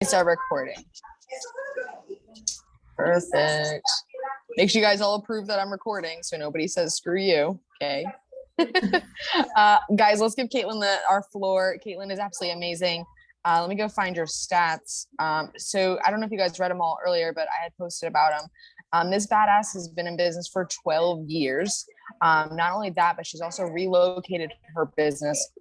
Start recording. Perfect. Make sure you guys all approve that I'm recording so nobody says screw you. Okay. Guys, let's give Caitlin our floor. Caitlin is absolutely amazing. Let me go find your stats. So I don't know if you guys read them all earlier, but I had posted about them. This badass has been in business for 12 years. Not only that, but she's also relocated her business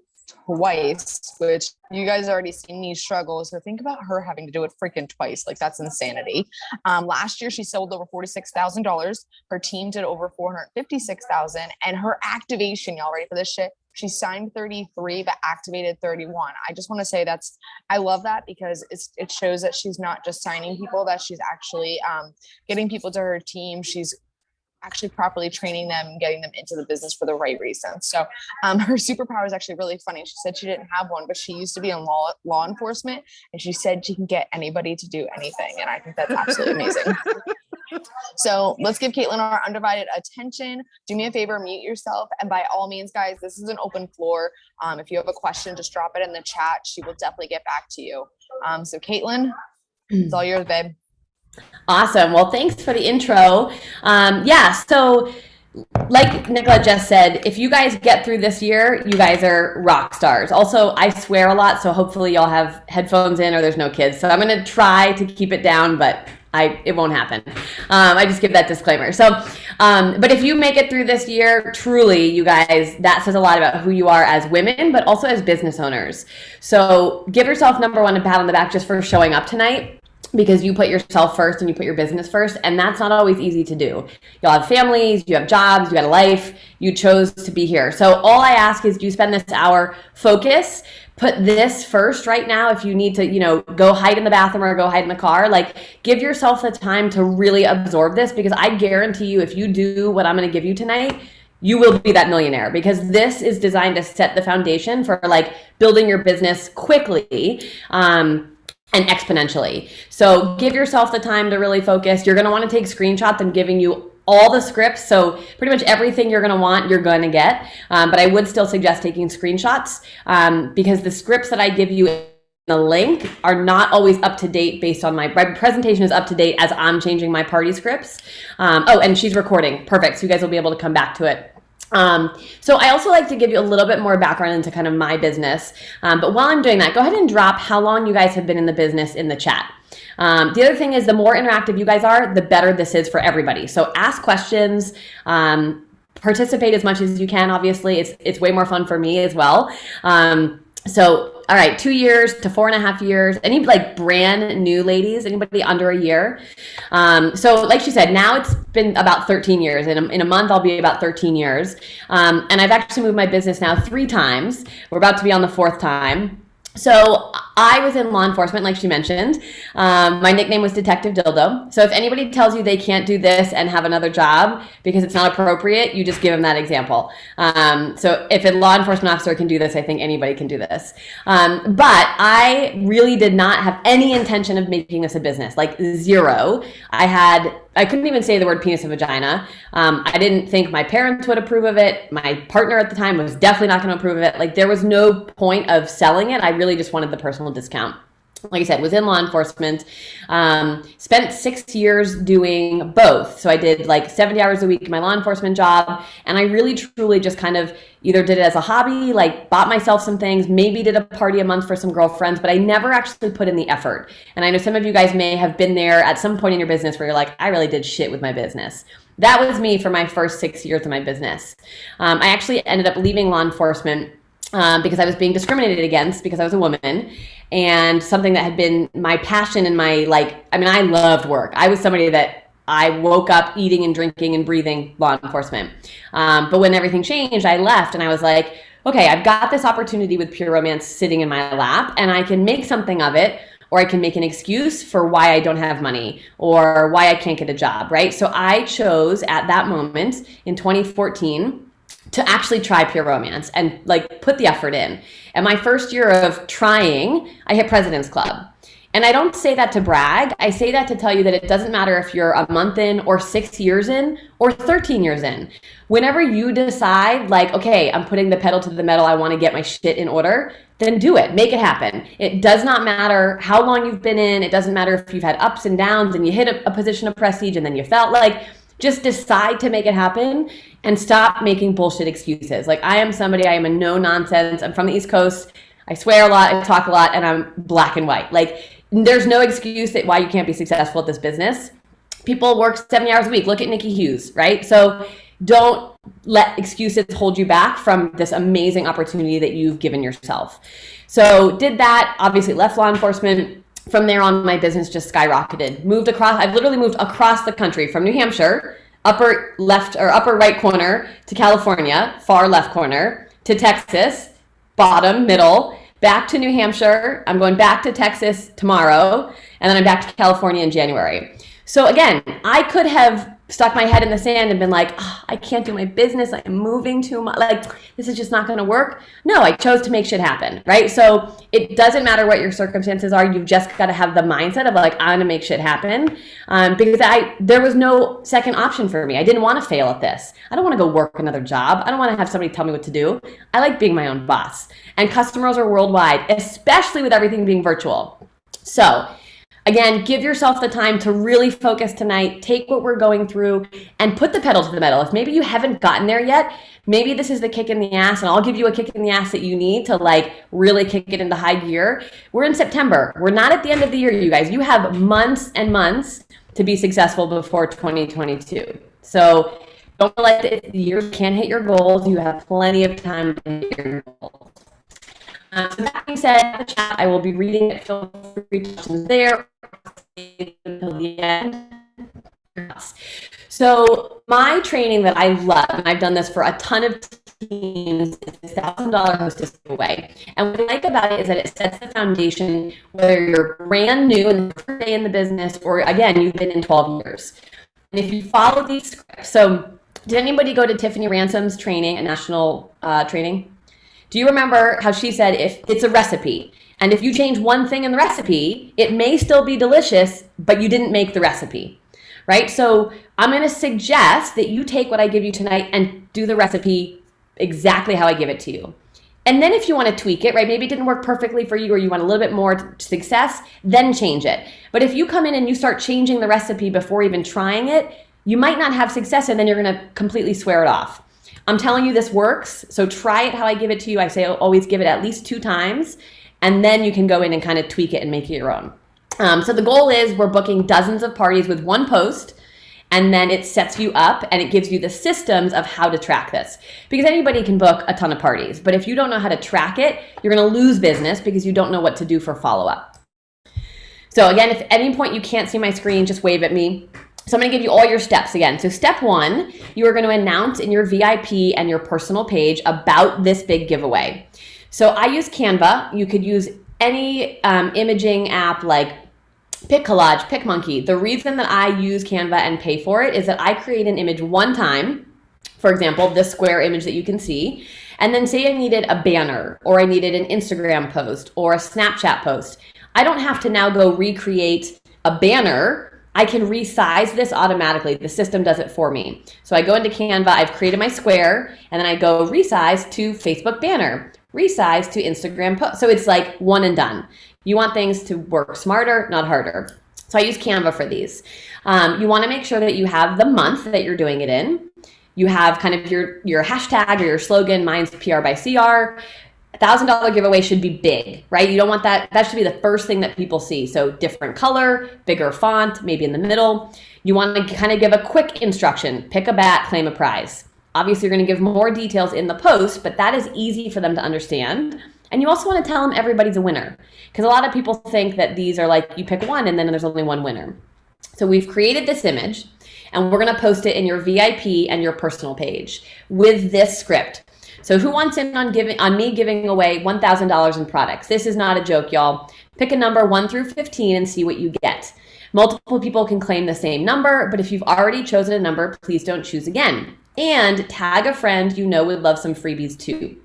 twice, which you guys already seen me struggle. So think about her having to do it freaking twice. Like, that's insanity. Last year she sold over $46,000. Her team did over $456,000, and her activation, y'all ready for this shit? She signed 33 but activated 31. I just want to say I love that, because it shows that she's not just signing people, that she's actually getting people to her team. She's actually properly training them and getting them into the business for the right reasons. So her superpower is actually really funny. She said she didn't have one, but she used to be in law enforcement, and she said she can get anybody to do anything. And I think that's absolutely amazing. So let's give Caitlin our undivided attention. Do me a favor, mute yourself. And by all means, guys, this is an open floor. If you have a question, just drop it in the chat. She will definitely get back to you. So Caitlin, it's all yours, babe. Awesome. Well, thanks for the intro. So like Nicola just said, if you guys get through this year, you guys are rock stars. Also, I swear a lot, so hopefully y'all have headphones in or there's no kids. So I'm going to try to keep it down, but it won't happen. I just give that disclaimer. So, but if you make it through this year, truly, you guys, that says a lot about who you are as women, but also as business owners. So give yourself, number one, a pat on the back just for showing up tonight, because you put yourself first and you put your business first, and that's not always easy to do. You'll have families, you have jobs, you got a life, you chose to be here. So all I ask is you spend this hour, focus, put this first right now. If you need to, go hide in the bathroom or go hide in the car, give yourself the time to really absorb this, because I guarantee you, if you do what I'm going to give you tonight, you will be that millionaire, because this is designed to set the foundation for building your business quickly, and exponentially. So give yourself the time to really focus. You're going to want to take screenshots. I'm giving you all the scripts. So pretty much everything you're going to want, you're going to get. But I would still suggest taking screenshots, because the scripts that I give you in the link are not always up to date based on my presentation is up to date as I'm changing my party scripts. And she's recording. Perfect. So you guys will be able to come back to it. So I also like to give you a little bit more background into kind of my business. But while I'm doing that, go ahead and drop how long you guys have been in the business in the chat. The other thing is, the more interactive you guys are, the better this is for everybody. So ask questions, participate as much as you can. Obviously, it's way more fun for me as well. All right, 2 years to 4.5 years. Any brand new ladies? Anybody under a year? So like she said, now it's been about 13 years. In a month, I'll be about 13 years. And I've actually moved my business now 3 times. We're about to be on the 4th time. So I was in law enforcement, like she mentioned. My nickname was Detective Dildo. So if anybody tells you they can't do this and have another job because it's not appropriate, you just give them that example. So if a law enforcement officer can do this, I think anybody can do this. But I really did not have any intention of making this a business, zero. I couldn't even say the word penis and vagina. I didn't think my parents would approve of it. My partner at the time was definitely not going to approve of it. There was no point of selling it. I really just wanted the personal discount. Like I said, was in law enforcement, spent 6 years doing both. So I did 70 hours a week in my law enforcement job. And I really, truly just kind of either did it as a hobby, bought myself some things, maybe did a party a month for some girlfriends, but I never actually put in the effort. And I know some of you guys may have been there at some point in your business where you're I really did shit with my business. That was me for my first 6 years of my business. I actually ended up leaving law enforcement because I was being discriminated against because I was a woman, and something that had been my passion and my I loved work. I was somebody that I woke up eating and drinking and breathing law enforcement. But when everything changed, I left, and I was like, okay, I've got this opportunity with Pure Romance sitting in my lap, and I can make something of it, or I can make an excuse for why I don't have money or why I can't get a job, right? So I chose at that moment in 2014 to actually try Pure Romance and put the effort in. And my first year of trying, I hit President's Club. And I don't say that to brag. I say that to tell you that it doesn't matter if you're a month in or 6 years in or 13 years in. Whenever you decide like, okay, I'm putting the pedal to the metal, I want to get my shit in order, then do it. Make it happen. It does not matter how long you've been in. It doesn't matter if you've had ups and downs and you hit a position of prestige and then you felt like, just decide to make it happen and stop making bullshit excuses. Like I am a no nonsense. I'm from the East Coast. I swear a lot, I talk a lot, and I'm black and white. Like there's no excuse that why you can't be successful at this business. People work 70 hours a week. Look at Nikki Hughes, right? So don't let excuses hold you back from this amazing opportunity that you've given yourself. So did that, obviously left law enforcement. From there on, my business just skyrocketed. I've literally moved across the country from New Hampshire, upper left or upper right corner, to California, far left corner, to Texas, bottom, middle, back to New Hampshire. I'm going back to Texas tomorrow, and then I'm back to California in January. So again, I could have stuck my head in the sand and been like, oh, I can't do my business. I'm moving too much. Like, this is just not going to work. No, I chose to make shit happen, right? So it doesn't matter what your circumstances are. You've just got to have the mindset of like, I'm going to make shit happen. Because there was no second option for me. I didn't want to fail at this. I don't want to go work another job. I don't want to have somebody tell me what to do. I like being my own boss. And customers are worldwide, especially with everything being virtual. So again, give yourself the time to really focus tonight, take what we're going through and put the pedal to the metal. If maybe you haven't gotten there yet, maybe this is the kick in the ass, and I'll give you a kick in the ass that you need to like really kick it into high gear. We're in September. We're not at the end of the year, you guys. You have months and months to be successful before 2022. So don't let the year can't hit your goals. You have plenty of time to hit your goals. So that being said, the chat, I will be reading it. Feel free to questions there until the end. So my training that I love, and I've done this for a ton of teams, is the $1,000 hostess giveaway. And what I like about it is that it sets the foundation, whether you're brand new and the first day in the business, or again, you've been in 12 years. And if you follow these scripts, so did anybody go to Tiffany Ransom's training, a national training? Do you remember how she said if it's a recipe, and if you change one thing in the recipe, it may still be delicious, but you didn't make the recipe, right? So I'm going to suggest that you take what I give you tonight and do the recipe exactly how I give it to you. And then if you want to tweak it, right, maybe it didn't work perfectly for you or you want a little bit more success, then change it. But if you come in and you start changing the recipe before even trying it, you might not have success and then you're going to completely swear it off. I'm telling you this works, so try it how I give it to you. I say always give it at least 2 times, and then you can go in and kind of tweak it and make it your own. So the goal is we're booking dozens of parties with one post, and then it sets you up and it gives you the systems of how to track this. Because anybody can book a ton of parties, but if you don't know how to track it, you're going to lose business because you don't know what to do for follow-up. So again, if at any point you can't see my screen, just wave at me. So I'm going to give you all your steps again. So step 1, you are going to announce in your VIP and your personal page about this big giveaway. So I use Canva. You could use any imaging app like PicCollage, PicMonkey. The reason that I use Canva and pay for it is that I create an image one time, for example, this square image that you can see, and then say I needed a banner or I needed an Instagram post or a Snapchat post. I don't have to now go recreate a banner. I can resize this automatically. The system does it for me. So I go into Canva, I've created my square, and then I go resize to Facebook banner, resize to Instagram post. So it's like one and done. You want things to work smarter, not harder. So I use Canva for these. You want to make sure that you have the month that you're doing it in. You have kind of your hashtag or your slogan. Mine's PR by CR. $1,000 giveaway should be big, right? You don't want that. That should be the first thing that people see. So different color, bigger font, maybe in the middle. You want to kind of give a quick instruction. Pick a bat, claim a prize. Obviously, you're going to give more details in the post, but that is easy for them to understand. And you also want to tell them everybody's a winner. Because a lot of people think that these are like, you pick one and then there's only one winner. So we've created this image and we're going to post it in your VIP and your personal page with this script. So who wants in on me giving away $1,000 in products? This is not a joke, y'all. Pick a number 1 through 15 and see what you get. Multiple people can claim the same number, but if you've already chosen a number, please don't choose again. And tag a friend you know would love some freebies too.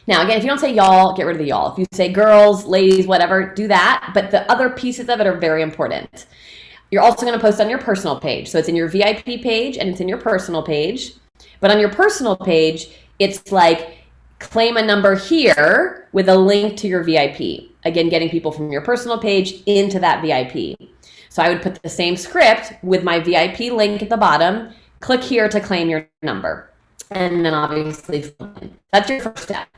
Now, again, if you don't say y'all, get rid of the y'all. If you say girls, ladies, whatever, do that. But the other pieces of it are very important. You're also going to post on your personal page. So it's in your VIP page and it's in your personal page. But on your personal page, it's like claim a number here with a link to your VIP. Again, getting people from your personal page into that VIP. So I would put the same script with my VIP link at the bottom. Click here to claim your number. And then obviously, that's your first step.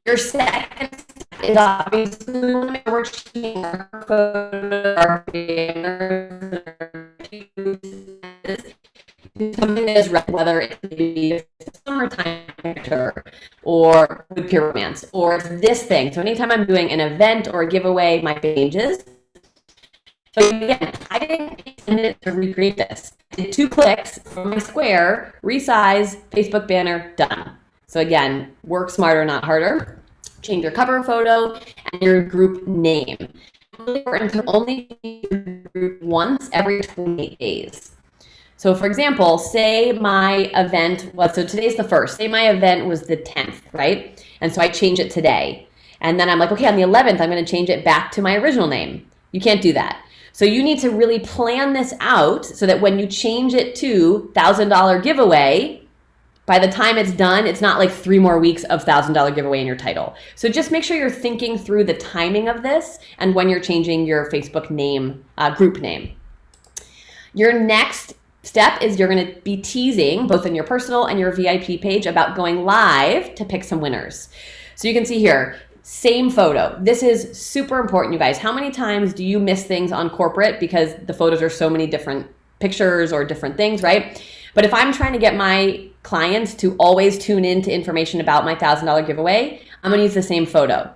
Your second step is obviously we want to make sure we're changing our photos, our banners, something that is right, whether it be a summertime picture or with pure romance or it's this thing. So anytime I'm doing an event or a giveaway, my pages. So again, I didn't take a minute to recreate this. I did 2 clicks from my square, resize, Facebook banner, done. So again, work smarter, not harder. Change your cover photo and your group name. And can only use your group once every 28 days. So for example, say my event was, so today's the 1st, say my event was the 10th, right? And so I change it today. And then I'm like, okay, on the 11th, I'm gonna change it back to my original name. You can't do that. So you need to really plan this out so that when you change it to $1,000 giveaway, by the time it's done, it's not like 3 more weeks of $1,000 giveaway in your title. So just make sure you're thinking through the timing of this and when you're changing your Facebook name, group name. Your next step is you're going to be teasing both in your personal and your VIP page about going live to pick some winners. So you can see here, same photo. This is super important, you guys. How many times do you miss things on corporate because the photos are so many different pictures or different things, right? But if I'm trying to get my clients to always tune in to information about my $1,000 giveaway, I'm gonna use the same photo.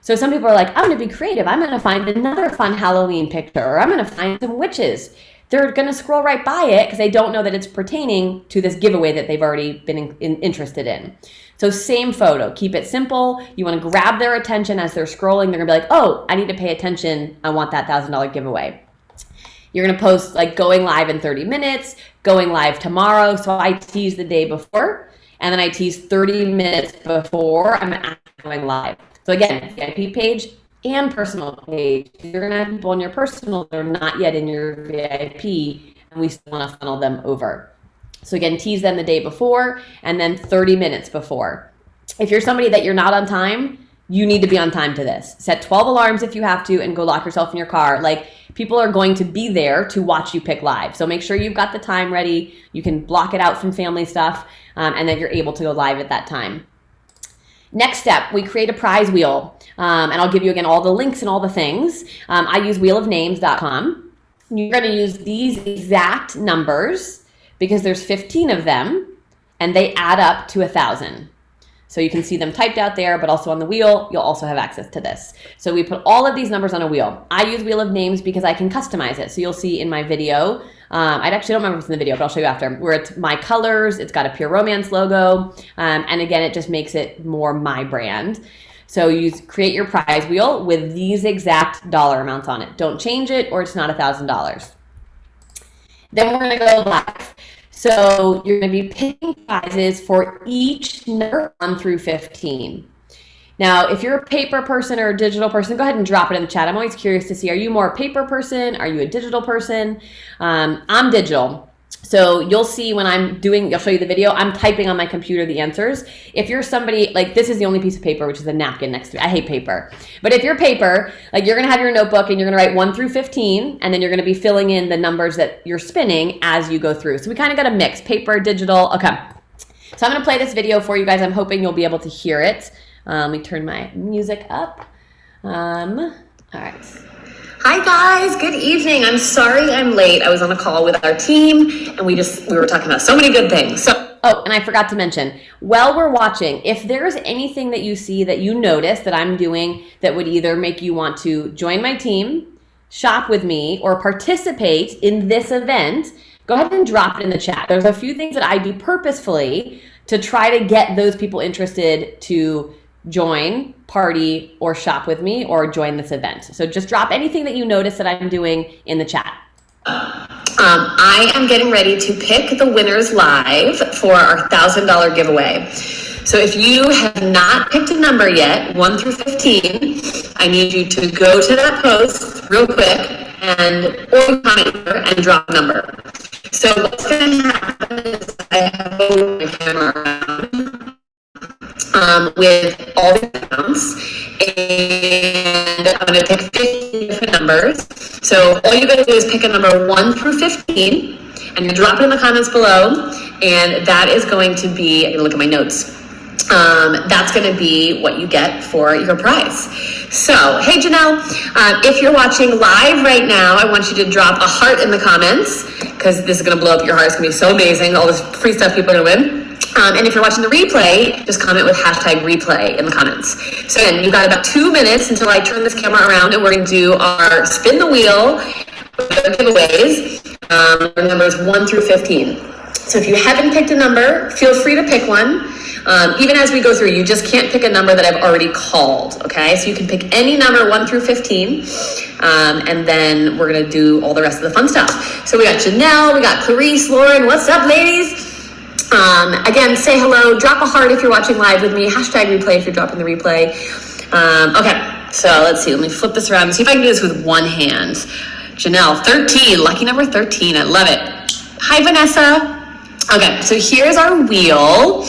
So some people are like, I'm gonna be creative. I'm gonna find another fun Halloween picture, or I'm gonna find some witches. They're gonna scroll right by it because they don't know that it's pertaining to this giveaway that they've already been interested in. So same photo, keep it simple. You wanna grab their attention as they're scrolling. They're gonna be like, oh, I need to pay attention. I want that $1,000 giveaway. You're gonna post like going live in 30 minutes, going live tomorrow. So I tease the day before, and then I tease 30 minutes before I'm actually going live. So again, VIP page and personal page. You're gonna have people in your personal that are not yet in your VIP, and we still wanna funnel them over. So again, tease them the day before, and then 30 minutes before. If you're somebody that you're not on time, you need to be on time to this. Set 12 alarms if you have to, and go lock yourself in your car. Like, people are going to be there to watch you pick live. So make sure you've got the time ready. You can block it out from family stuff, and then you're able to go live at that time. Next step, we create a prize wheel. And I'll give you again all the links and all the things. I use wheelofnames.com. You're gonna use these exact numbers because there's 15 of them and they add up to 1,000. So you can see them typed out there, but also on the wheel, you'll also have access to this. So we put all of these numbers on a wheel. I use Wheel of Names because I can customize it. So you'll see in my video, I actually don't remember what's in the video, but I'll show you after, where it's my colors, it's got a Pure Romance logo, and again, it just makes it more my brand. So you create your prize wheel with these exact dollar amounts on it. Don't change it or it's not $1,000. Then we're gonna go live. So you're going to be picking prizes for each number 1 through 15. Now, if you're a paper person or a digital person, go ahead and drop it in the chat. I'm always curious to see, are you more a paper person? Are you a digital person? I'm digital. So you'll see when I'm doing, I'll show you the video, I'm typing on my computer the answers. If you're somebody, like this is the only piece of paper, which is a napkin next to it. I hate paper. But if you're paper, like you're gonna have your notebook and you're gonna write 1 through 15, and then you're gonna be filling in the numbers that you're spinning as you go through. So we kind of got a mix, paper, digital, okay. So I'm gonna play this video for you guys. I'm hoping you'll be able to hear it. Let me turn my music up. All right. Hi guys, good evening. I'm sorry I'm late. I was on a call with our team and we were talking about so many good things. Oh, and I forgot to mention, while we're watching, if there's anything that you see that you notice that I'm doing that would either make you want to join my team, shop with me, or participate in this event, go ahead and drop it in the chat. There's a few things that I do purposefully to try to get those people interested to join, party, or shop with me, or join this event. So just drop anything that you notice that I'm doing in the chat. I am getting ready to pick the winners live for our $1,000 giveaway. So if you have not picked a number yet, 1 through 15, I need you to go to that post real quick or comment here and drop a number. So what's going to happen is I have my camera around with all the accounts, and I'm going to pick 15 different numbers. So all you got to do is pick a number 1 through 15, and you drop it in the comments below, and that is going to be, I'm going to look at my notes. That's going to be what you get for your prize. So, hey Janelle, if you're watching live right now, I want you to drop a heart in the comments, because this is going to blow up your heart. It's going to be so amazing. All this free stuff people are going to win. And if you're watching the replay, just comment with hashtag replay in the comments. So again, you've got about 2 minutes until I turn this camera around, and we're going to do our spin the wheel giveaways, numbers 1 through 15. So if you haven't picked a number, feel free to pick one. Even as we go through, you just can't pick a number that I've already called, okay? So you can pick any number 1 through 15, and then we're gonna do all the rest of the fun stuff. So we got Janelle, we got Clarice, Lauren, what's up, ladies? Again, say hello, drop a heart if you're watching live with me, hashtag replay if you're dropping the replay. Okay, so let's see, let me flip this around and see if I can do this with one hand. Janelle, 13, lucky number 13, I love it. Hi, Vanessa. Okay, so here's our wheel.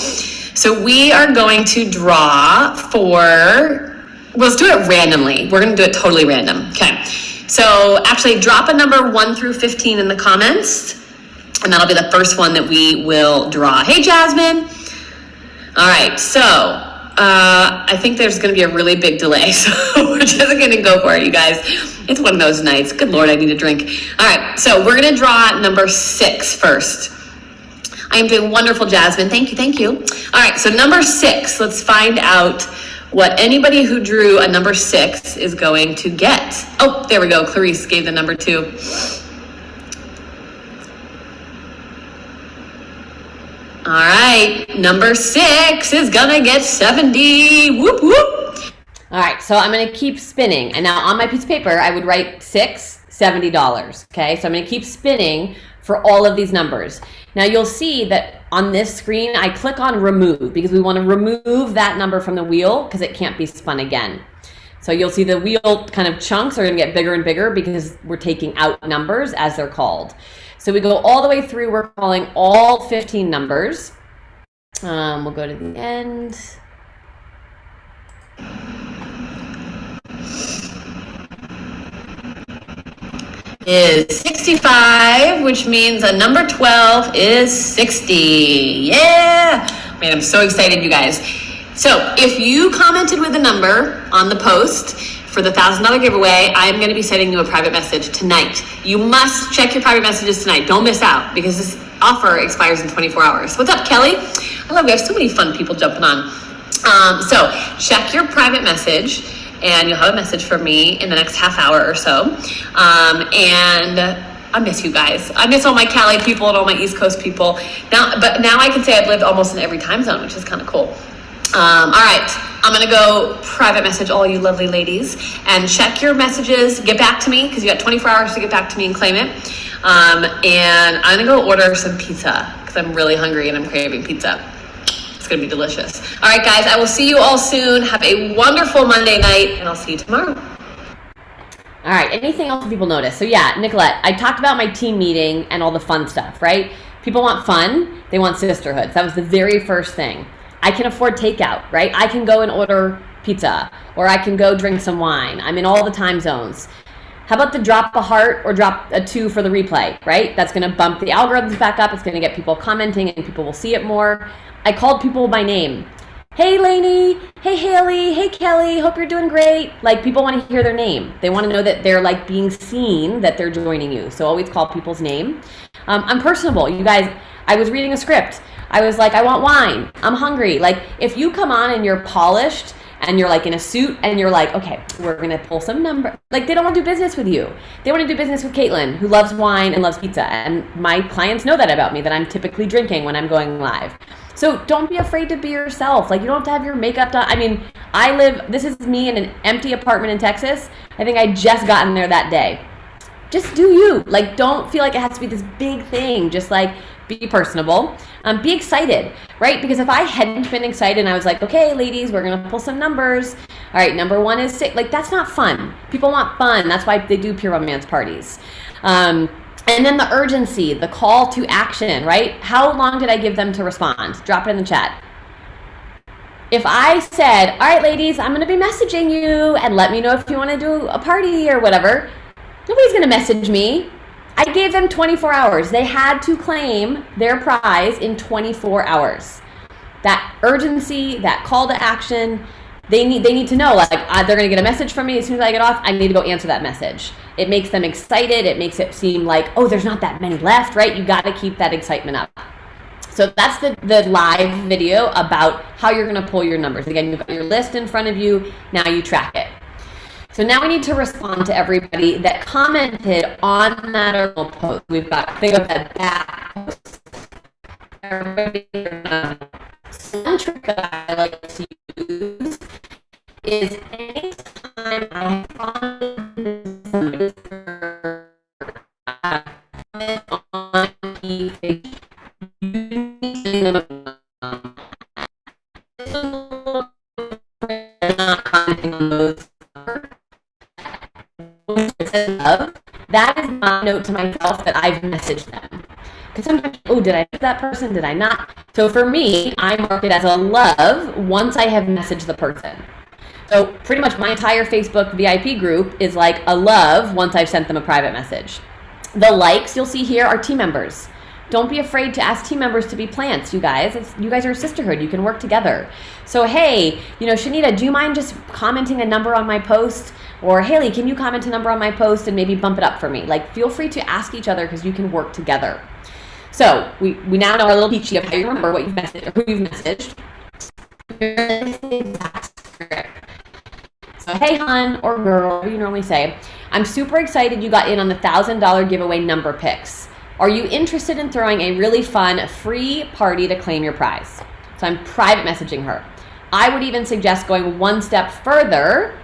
So we are going to draw let's do it randomly. We're gonna do it totally random, okay? So actually drop a number 1 through 15 in the comments, and that'll be the first one that we will draw. Hey, Jasmine. All right, so I think there's gonna be a really big delay, so we're just gonna go for it, you guys. It's one of those nights. Good Lord, I need a drink. All right, so we're gonna draw number 6 first. I am doing wonderful, Jasmine. Thank you, thank you. All right, so number 6, let's find out what anybody who drew a number 6 is going to get. Oh, there we go. Clarice gave the number 2. All right, number 6 is gonna get 70. Whoop, whoop. All right, so I'm gonna keep spinning. And now on my piece of paper, I would write $70, okay? So I'm gonna keep spinning for all of these numbers. Now you'll see that on this screen, I click on remove because we want to remove that number from the wheel because it can't be spun again. So you'll see the wheel kind of chunks are going to get bigger and bigger because we're taking out numbers as they're called. So we go all the way through, we're calling all 15 numbers. We'll go to the end. Is 65, which means a number 12 is 60. Yeah! Man, I'm so excited, you guys. So if you commented with a number on the post for the $1,000 giveaway, I'm going to be sending you a private message tonight. You must check your private messages tonight. Don't miss out because this offer expires in 24 hours. What's up, Kelly? I love, we have so many fun people jumping on. So check your private message, and you'll have a message from me in the next half hour or so. And I miss you guys. I miss all my Cali people and all my East Coast people. But now I can say I've lived almost in every time zone, which is kind of cool. All right, I'm gonna go private message all you lovely ladies and check your messages, get back to me, because you got 24 hours to get back to me and claim it. And I'm gonna go order some pizza because I'm really hungry and I'm craving pizza. It's gonna be delicious. All right, guys, I will see you all soon. Have a wonderful Monday night, and I'll see you tomorrow. All right, anything else people notice? So yeah, Nicolette, I talked about my team meeting and all the fun stuff, right? People want fun, they want sisterhood. So that was the very first thing. I can afford takeout, right? I can go and order pizza, or I can go drink some wine. I'm in all the time zones. How about the drop a heart or drop a 2 for the replay, right? That's gonna bump the algorithms back up. It's gonna get people commenting and people will see it more. I called people by name. Hey Lainey, hey Haley, hey Kelly, hope you're doing great. Like, people want to hear their name. They want to know that they're like being seen, that they're joining you. So always call people's name. I'm personable. You guys, I was reading a script. I was like, I want wine. I'm hungry. Like, if you come on and you're polished and you're like in a suit and you're like, okay, we're going to pull some number. Like, they don't want to do business with you. They want to do business with Caitlin, who loves wine and loves pizza. And my clients know that about me, that I'm typically drinking when I'm going live. So don't be afraid to be yourself. Like, you don't have to have your makeup done. I mean, this is me in an empty apartment in Texas. I think I just got in there that day. Just do you. Like, don't feel like it has to be this big thing. Just like Be personable. Be excited, right? Because if I hadn't been excited and I was like, okay, ladies, we're going to pull some numbers. All right, number 1 is 6. Like, that's not fun. People want fun. That's why they do pure romance parties. And then the urgency, the call to action, right? How long did I give them to respond? Drop it in the chat. If I said, all right, ladies, I'm going to be messaging you and let me know if you want to do a party or whatever, nobody's going to message me. I gave them 24 hours. They had to claim their prize in 24 hours. That urgency, that call to action, they need to know, like, they're going to get a message from me as soon as I get off. I need to go answer that message. It makes them excited. It makes it seem like, oh, there's not that many left, right? You got to keep that excitement up. So that's the live video about how you're going to pull your numbers. Again, you've got your list in front of you. Now you track it. So now we need to respond to everybody that commented on that original post. We've got, think of that post. Everybody, one trick that I like to use is anytime I comment somebody on the not commenting on those. That is my note to myself that I've messaged them. Because sometimes, oh, did I miss that person? Did I not? So for me, I mark it as a love once I have messaged the person. So pretty much my entire Facebook VIP group is like a love once I've sent them a private message. The likes you'll see here are team members. Don't be afraid to ask team members to be plants, you guys. You guys are a sisterhood. You can work together. So, hey, Shanita, do you mind just commenting a number on my post? Or, Haley, can you comment a number on my post and maybe bump it up for me? Like, feel free to ask each other because you can work together. So, we now know our little cheat sheet of how you remember what you've messaged or who you've messaged. So, hey, hon, or girl, whatever you normally say. I'm super excited you got in on the $1,000 giveaway number picks. Are you interested in throwing a really fun free party to claim your prize? So I'm private messaging her. I would even suggest going one step further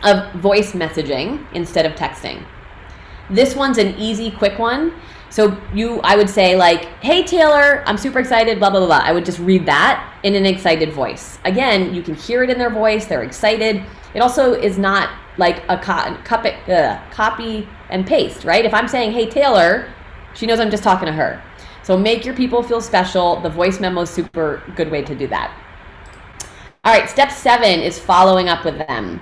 of voice messaging instead of texting. This one's an easy, quick one. So I would say like, hey Taylor, I'm super excited, blah, blah, blah, blah. I would just read that in an excited voice. Again, you can hear it in their voice, they're excited. It also is not like a copy and paste, right? If I'm saying, hey Taylor, she knows I'm just talking to her. So make your people feel special. The voice memo is super good way to do that. All right, step 7 is following up with them.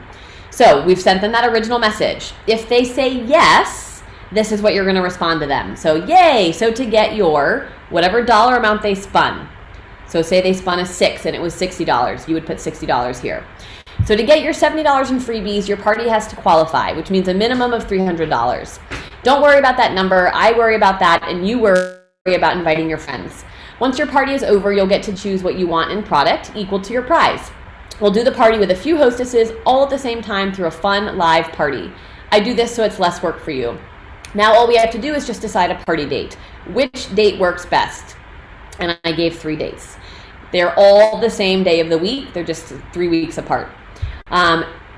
So we've sent them that original message. If they say yes, this is what you're going to respond to them. So yay, so to get your whatever dollar amount they spun. So say they spun a 6 and it was $60. You would put $60 here. So to get your $70 in freebies, your party has to qualify, which means a minimum of $300. Don't worry about that number. I worry about that, and you worry about inviting your friends. Once your party is over, you'll get to choose what you want in product equal to your prize. We'll do the party with a few hostesses all at the same time through a fun live party. I do this so it's less work for you. Now all we have to do is just decide a party date. Which date works best? And I gave 3 dates. They're all the same day of the week. They're just 3 weeks apart.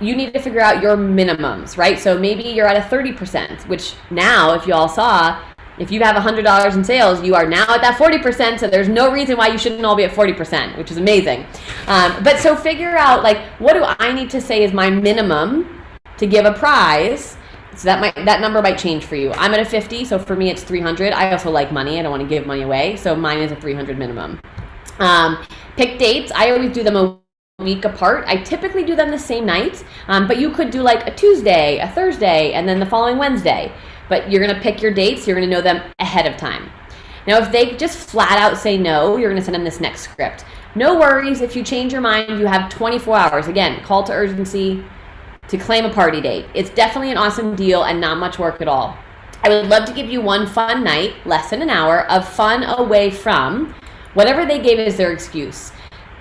You need to figure out your minimums, right? So maybe you're at a 30%, which now, if you all saw, if you have $100 in sales, you are now at that 40%, so there's no reason why you shouldn't all be at 40%, which is amazing. But so figure out, like, what do I need to say is my minimum to give a prize? So that number might change for you. I'm at a 50, so for me it's 300. I also like money. I don't want to give money away, so mine is a 300 minimum. Pick dates. I always do them a week apart. I typically do them the same night, but you could do like a Tuesday, a Thursday, and then the following Wednesday. But you're going to pick your dates. You're going to know them ahead of time. Now, if they just flat out say no, you're going to send them this next script. No worries. If you change your mind, you have 24 hours. Again, call to urgency to claim a party date. It's definitely an awesome deal and not much work at all. I would love to give you one fun night, less than an hour, of fun away from whatever they gave as their excuse.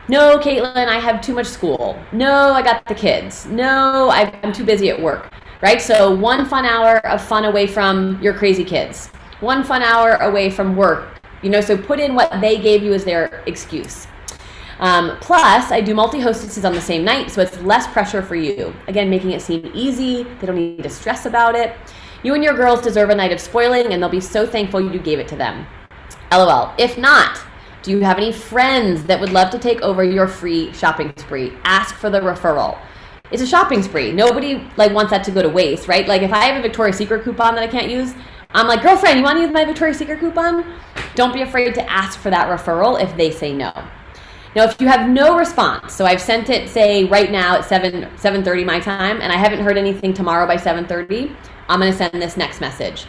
No, Caitlin, I have too much school. No, I got the kids. No, I'm too busy at work, right? So one fun hour of fun away from your crazy kids. One fun hour away from work. So put in what they gave you as their excuse. Plus, I do multi-hostesses on the same night, so it's less pressure for you. Again, making it seem easy. They don't need to stress about it. You and your girls deserve a night of spoiling, and they'll be so thankful you gave it to them. LOL. If not, do you have any friends that would love to take over your free shopping spree? Ask for the referral. It's a shopping spree. Nobody like wants that to go to waste, right? Like if I have a Victoria's Secret coupon that I can't use, I'm like, girlfriend, you want to use my Victoria's Secret coupon? Don't be afraid to ask for that referral if they say no. Now, if you have no response, so I've sent it, say, right now at 7:30 my time, and I haven't heard anything tomorrow by 7:30, I'm going to send this next message.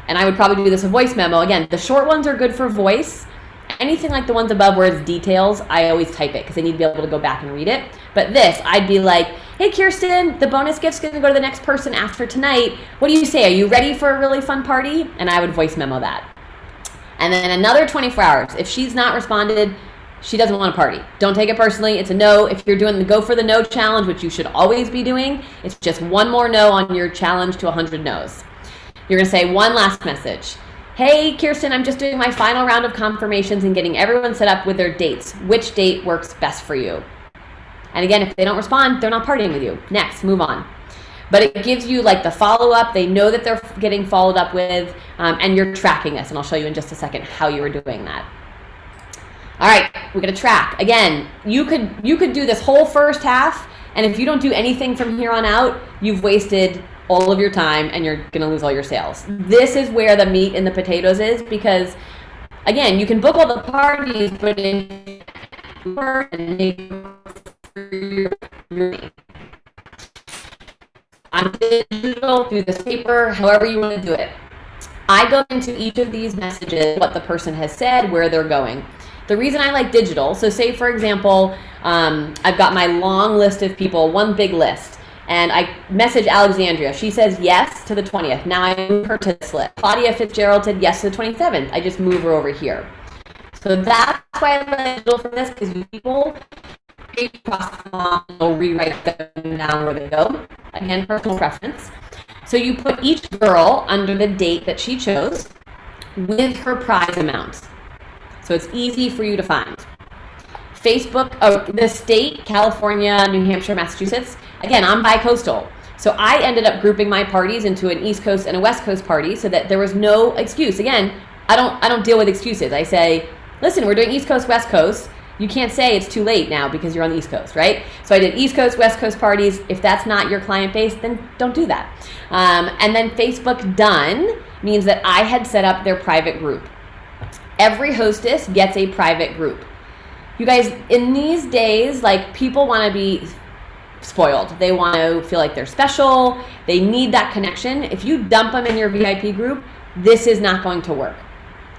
And I would probably do this a voice memo. Again, the short ones are good for voice. Anything like the ones above where it's details, I always type it because I need to be able to go back and read it. But this, I'd be like, hey, Kirsten, the bonus gift's going to go to the next person after tonight. What do you say? Are you ready for a really fun party? And I would voice memo that. And then another 24 hours. If she's not responded, she doesn't want to party. Don't take it personally. It's a no. If you're doing the Go for the No challenge, which you should always be doing, it's just one more no on your challenge to 100 no's. You're going to say one last message. Hey, Kirsten, I'm just doing my final round of confirmations and getting everyone set up with their dates. Which date works best for you? And again, if they don't respond, they're not partying with you. Next, move on. But it gives you like the follow-up. They know that they're getting followed up with, and you're tracking this. And I'll show you in just a second how you were doing that. All right, we're going to track. Again, you could do this whole first half, and if you don't do anything from here on out, you've wasted all of your time and you're going to lose all your sales. This is where the meat and the potatoes is, because again, you can book all the parties, but on digital, through this paper, however you want to do it. I go into each of these messages, what the person has said, where they're going. The reason I like digital, so say for example, I've got my long list of people, one big list, and I message Alexandria. She says yes to the 20th. Now I move her to this list. Claudia Fitzgerald said yes to the 27th. I just move her over here. So that's why I like digital for this, because people will rewrite them down where they go. Again, personal preference. So you put each girl under the date that she chose with her prize amount. So it's easy for you to find. Facebook, the state, California, New Hampshire, Massachusetts. Again, I'm bi-coastal. So I ended up grouping my parties into an East Coast and a West Coast party so that there was no excuse. Again, I don't deal with excuses. I say, listen, we're doing East Coast, West Coast. You can't say it's too late now because you're on the East Coast, right? So I did East Coast, West Coast parties. If that's not your client base, then don't do that. And then Facebook done means that I had set up their private group. Every hostess gets a private group. You guys, in these days, like, people want to be spoiled. They want to feel like they're special. They need that connection. If you dump them in your VIP group, this is not going to work.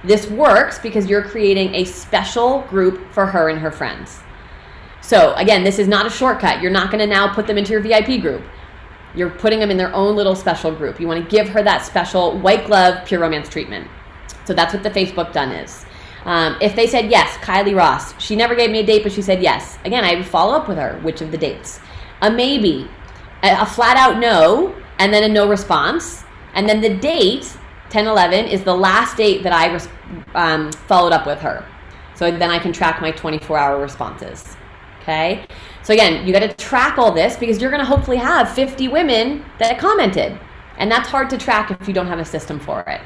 This works because you're creating a special group for her and her friends. So again, this is not a shortcut. You're not going to now put them into your VIP group. You're putting them in their own little special group. You want to give her that special white glove pure romance treatment. So that's what the Facebook done is. If they said yes, Kylie Ross, she never gave me a date, but she said yes. Again, I would follow up with her, which of the dates. A maybe, a flat out no, and then a no response. And then the date, 10/11, is the last date that I followed up with her. So then I can track my 24-hour responses. Okay? So again, you got to track all this because you're going to hopefully have 50 women that commented. And that's hard to track if you don't have a system for it.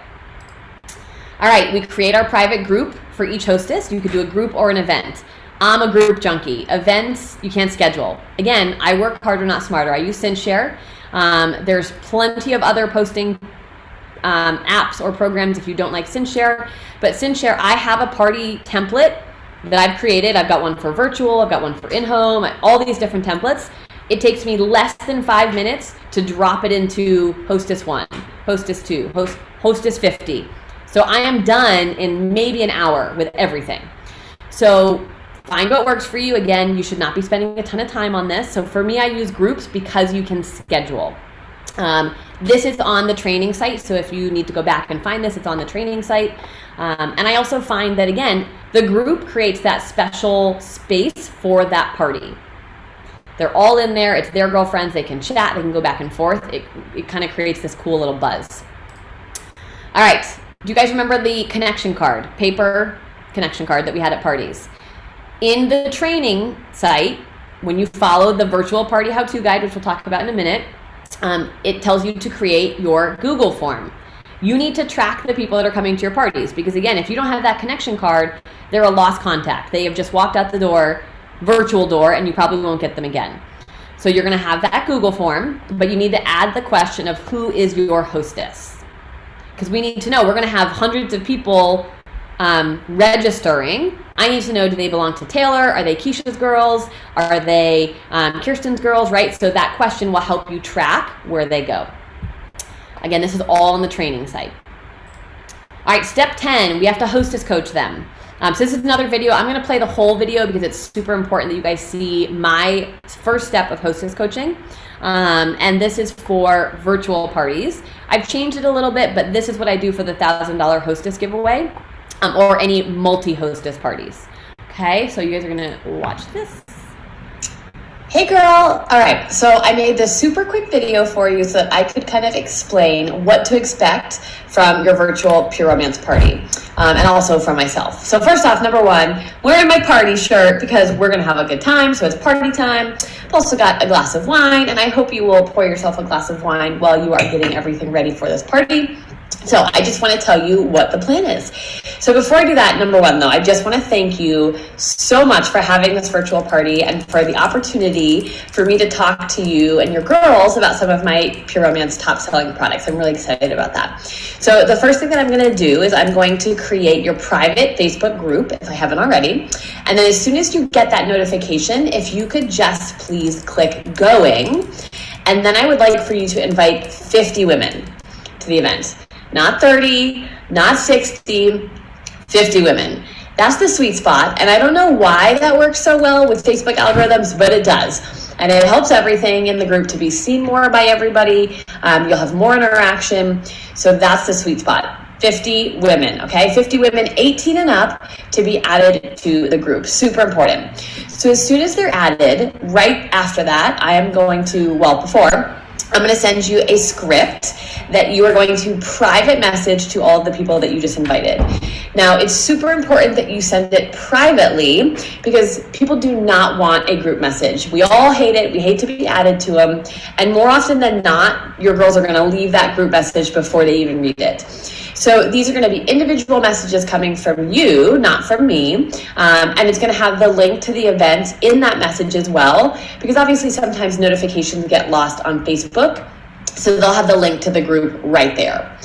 All right, we create our private group for each hostess. You could do a group or an event. I'm a group junkie. Events, you can't schedule. Again, I work harder, not smarter. I use SynShare. There's plenty of other posting apps or programs if you don't like SynShare. But SynShare, I have a party template that I've created. I've got one for virtual. I've got one for in-home. All these different templates. It takes me less than 5 minutes to drop it into hostess 1, hostess 2, hostess 50. So I am done in maybe an hour with everything. So find what works for you. Again, you should not be spending a ton of time on this. So for me, I use groups because you can schedule. This is on the training site. So if you need to go back and find this, it's on the training site. And I also find that, again, the group creates that special space for that party. They're all in there. It's their girlfriends. They can chat. They can go back and forth. It kind of creates this cool little buzz. All right. Do you guys remember the connection card, paper connection card that we had at parties? In the training site, when you follow the virtual party how-to guide, which we'll talk about in a minute, it tells you to create your Google form. you need to track the people that are coming to your parties, because again, if you don't have that connection card, they're a lost contact. They have just walked out the door, virtual door, and you probably won't get them again. So you're going to have that Google form, but you need to add the question of who is your hostess, because we need to know. We're going to have hundreds of people registering. I need to know, do they belong to Taylor? Are they Keisha's girls? Are they Kirsten's girls, right? So that question will help you track where they go. Again, this is all on the training site. All right, step 10, we have to hostess coach them. So this is another video. I'm going to play the whole video because it's super important that you guys see my first step of hostess coaching. And this is for virtual parties. I've changed it a little bit, but this is what I do for the $1,000 hostess giveaway, or any multi-hostess parties. Okay, so you guys are going to watch this. Hey girl! All right, so I made this super quick video for you so that I could kind of explain what to expect from your virtual Pure Romance party, and also from myself. So first off, number one, wearing my party shirt because we're gonna have a good time, so it's party time. I've also got a glass of wine, and I hope you will pour yourself a glass of wine while you are getting everything ready for this party. So I just want to tell you what the plan is. So before I do that, number one though, I just want to thank you so much for having this virtual party and for the opportunity for me to talk to you and your girls about some of my Pure Romance top selling products. I'm really excited about that. So the first thing that I'm going to do is I'm going to create your private Facebook group if I haven't already. And then as soon as you get that notification, if you could just please click going. And then I would like for you to invite 50 women to the event. Not 30, not 60, 50 women. That's the sweet spot. And I don't know why that works so well with Facebook algorithms, but it does. And it helps everything in the group to be seen more by everybody. You'll have more interaction. So that's the sweet spot. 50 women, okay? 50 women 18 and up to be added to the group. Super important. So as soon as they're added, right after that, I am going to, well, before, I'm going to send you a script that you are going to private message to all of the people that you just invited. Now, it's super important that you send it privately because people do not want a group message. We all hate it. We hate to be added to them. And more often than not, your girls are going to leave that group message before they even read it. So these are going to be individual messages coming from you, not from me. And it's going to have the link to the event in that message as well, because obviously sometimes notifications get lost on Facebook. So they'll have the link to the group right there.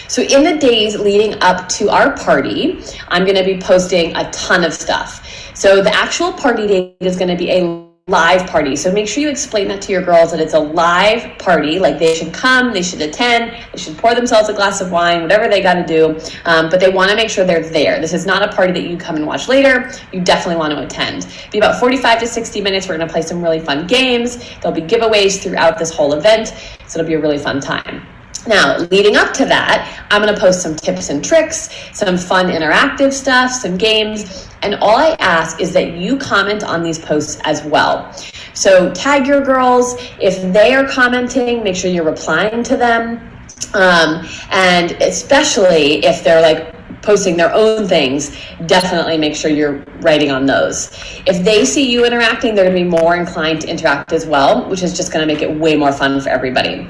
So in the days leading up to our party, I'm going to be posting a ton of stuff. So the actual party date is going to be a live party. So make sure you explain that to your girls that it's a live party, like they should come, they should attend, they should pour themselves a glass of wine, whatever they got to do. But they want to make sure they're there. This is not a party that you come and watch later. You definitely want to attend. Be about 45 to 60 minutes. We're going to play some really fun games. There'll be giveaways throughout this whole event. So it'll be a really fun time. Now, leading up to that, I'm going to post some tips and tricks, some fun interactive stuff, some games, and all I ask is that you comment on these posts as well. So tag your girls. If they are commenting, make sure you're replying to them. And especially if they're like posting their own things, definitely make sure you're writing on those. If they see you interacting, they're going to be more inclined to interact as well, which is just going to make it way more fun for everybody.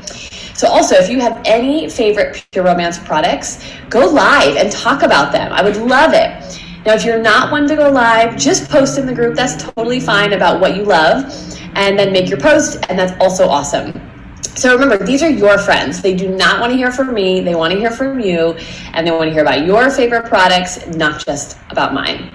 So also, if you have any favorite Pure Romance products, go live and talk about them. I would love it. Now, if you're not one to go live, just post in the group. That's totally fine about what you love, and then make your post, and that's also awesome. So remember, these are your friends. They do not want to hear from me. They want to hear from you, and they want to hear about your favorite products, not just about mine.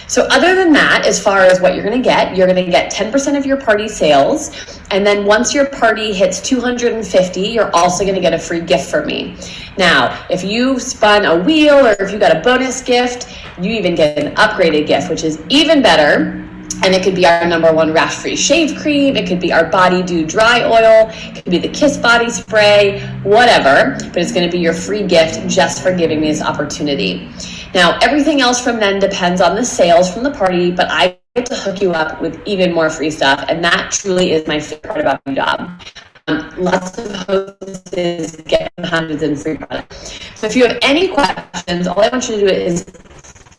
So other than that, as far as what you're going to get 10% of your party sales. And then once your party hits 250, you're also going to get a free gift from me. Now, if you spun a wheel or if you got a bonus gift, you even get an upgraded gift, which is even better. And it could be our #1 rash-free shave cream. It could be our Body Dew dry oil. It could be the Kiss body spray, whatever. But it's going to be your free gift just for giving me this opportunity. Now, everything else from then depends on the sales from the party, but I get to hook you up with even more free stuff. And that truly is my favorite part about my job. Lots of hostesses get hundreds in free products. So if you have any questions, all I want you to do is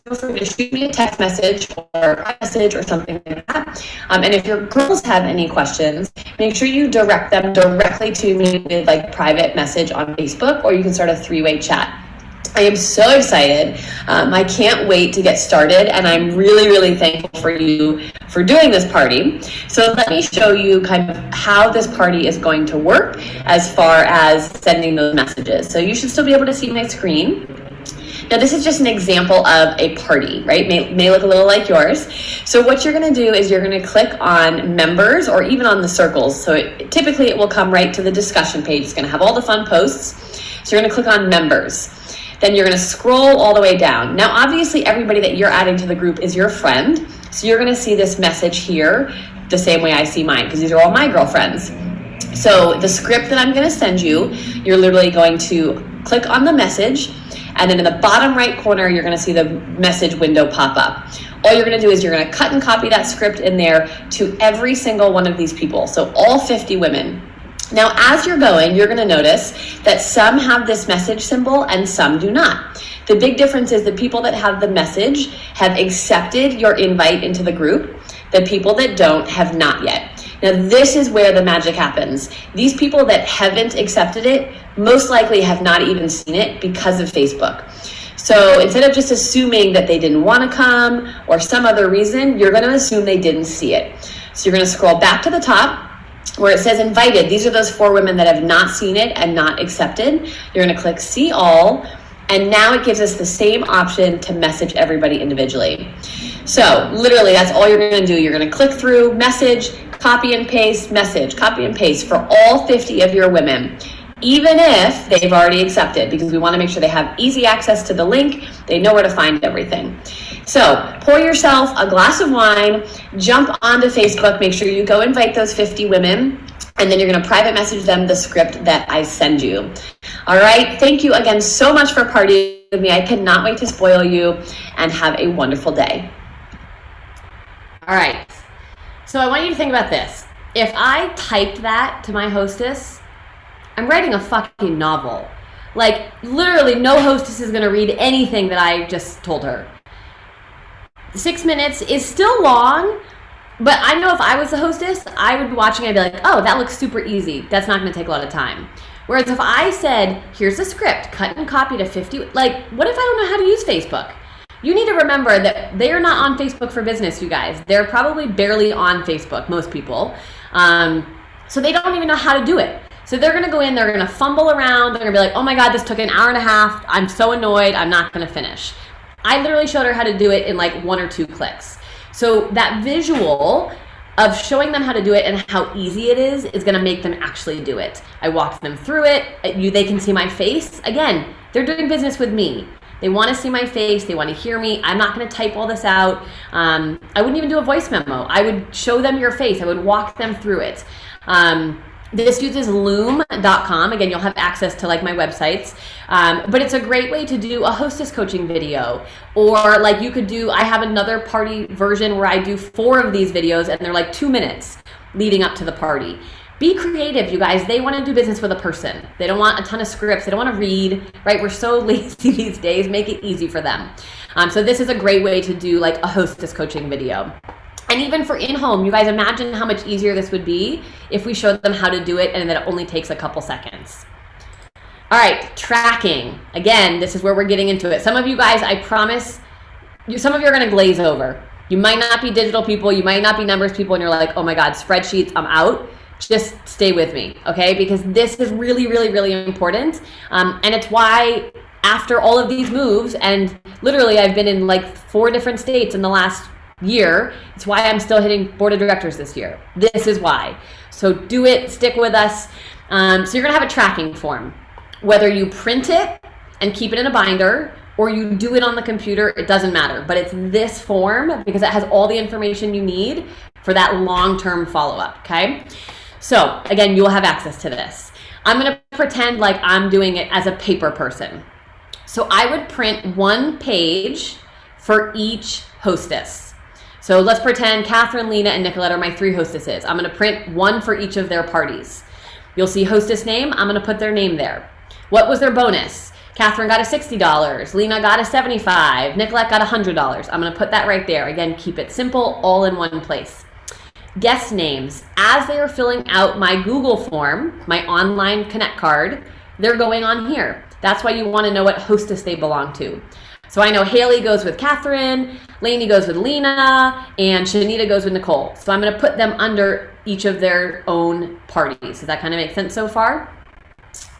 feel free to shoot me a text message or a message or something like that. And if your girls have any questions, make sure you direct them directly to me with like private message on Facebook, or you can start a 3-way chat. I am so excited. I can't wait to get started, and I'm really, really thankful for you for doing this party. So let me show you kind of how this party is going to work as far as sending those messages. So you should still be able to see my screen. Now this is just an example of a party, right? May look a little like yours. So what you're gonna do is you're gonna click on members or even on the circles. So typically it will come right to the discussion page. It's gonna have all the fun posts. So you're gonna click on members. Then you're gonna scroll all the way down. Now, obviously everybody that you're adding to the group is your friend. So you're gonna see this message here the same way I see mine, because these are all my girlfriends. So the script that I'm gonna send you, you're literally going to click on the message, and then in the bottom right corner, you're gonna see the message window pop up. All you're gonna do is you're gonna cut and copy that script in there to every single one of these people. So all 50 women. Now, as you're going, you're going to notice that some have this message symbol and some do not. The big difference is the people that have the message have accepted your invite into the group. The people that don't have not yet. Now, this is where the magic happens. These people that haven't accepted it most likely have not even seen it because of Facebook. So instead of just assuming that they didn't want to come or some other reason, you're going to assume they didn't see it. So you're going to scroll back to the top where it says invited. These are those 4 women that have not seen it and not accepted. You're going to click see all, and now it gives us the same option to message everybody individually. So literally that's all you're going to do. You're going to click through, message, copy and paste, message, copy and paste for all 50 of your women, even if they've already accepted, because we want to make sure they have easy access to the link. They know where to find everything. So pour yourself a glass of wine, jump onto Facebook, make sure you go invite those 50 women, and then you're going to private message them the script that I send you. All right. Thank you again so much for partying with me. I cannot wait to spoil you, and have a wonderful day. All right. So I want you to think about this. If I typed that to my hostess, I'm writing a fucking novel. Like, literally no hostess is going to read anything that I just told her. 6 minutes is still long, but I know if I was the hostess, I would be watching, I'd be like, oh, that looks super easy. That's not going to take a lot of time. Whereas if I said, here's the script, cut and copy to 50, like, what if I don't know how to use Facebook? You need to remember that they are not on Facebook for business, you guys. They're probably barely on Facebook, most people. So they don't even know how to do it. So they're going to go in, they're going to fumble around, they're going to be like, oh my God, this took an hour and a half. I'm so annoyed, I'm not going to finish. I literally showed her how to do it in like 1 or 2 clicks. So that visual of showing them how to do it and how easy it is going to make them actually do it. I walked them through it. They can see my face. Again, they're doing business with me. They want to see my face. They want to hear me. I'm not going to type all this out. I wouldn't even do a voice memo. I would show them your face. I would walk them through it. This uses loom.com. Again, you'll have access to like my websites, but it's a great way to do a hostess coaching video, or like you could do, I have another party version where I do 4 of these videos and they're like 2 minutes leading up to the party. Be creative, you guys. They want to do business with a person. They don't want a ton of scripts. They don't want to read, right? We're so lazy these days. Make it easy for them. So this is a great way to do like a hostess coaching video. And even for in-home, you guys imagine how much easier this would be if we showed them how to do it and that it only takes a couple seconds. All right, tracking. Again, this is where we're getting into it. Some of you guys, I promise, some of you are going to glaze over. You might not be digital people. You might not be numbers people. And you're like, oh my God, spreadsheets, I'm out. Just stay with me, okay? Because this is really, really, really important. And it's why after all of these moves, and literally I've been in like 4 different states in the last year, it's why I'm still hitting board of directors this year. This is why. So do it, stick with us. So you're gonna have a tracking form. Whether you print it and keep it in a binder or you do it on the computer, it doesn't matter. But it's this form because it has all the information you need for that long-term follow-up, okay? So again, you will have access to this. I'm gonna pretend like I'm doing it as a paper person. So I would print 1 page for each hostess. So let's pretend Catherine, Lena, and Nicolette are my 3 hostesses. I'm going to print 1 for each of their parties. You'll see hostess name. I'm going to put their name there. What was their bonus? Catherine got a $60. Lena got a $75. Nicolette got $100. I'm going to put that right there. Again, keep it simple, all in one place. Guest names. As they are filling out my Google form, my online Connect card, they're going on here. That's why you want to know what hostess they belong to. So I know Haley goes with Catherine, Lainey goes with Lena, and Shanita goes with Nicole. So I'm going to put them under each of their own parties. Does that kind of make sense so far?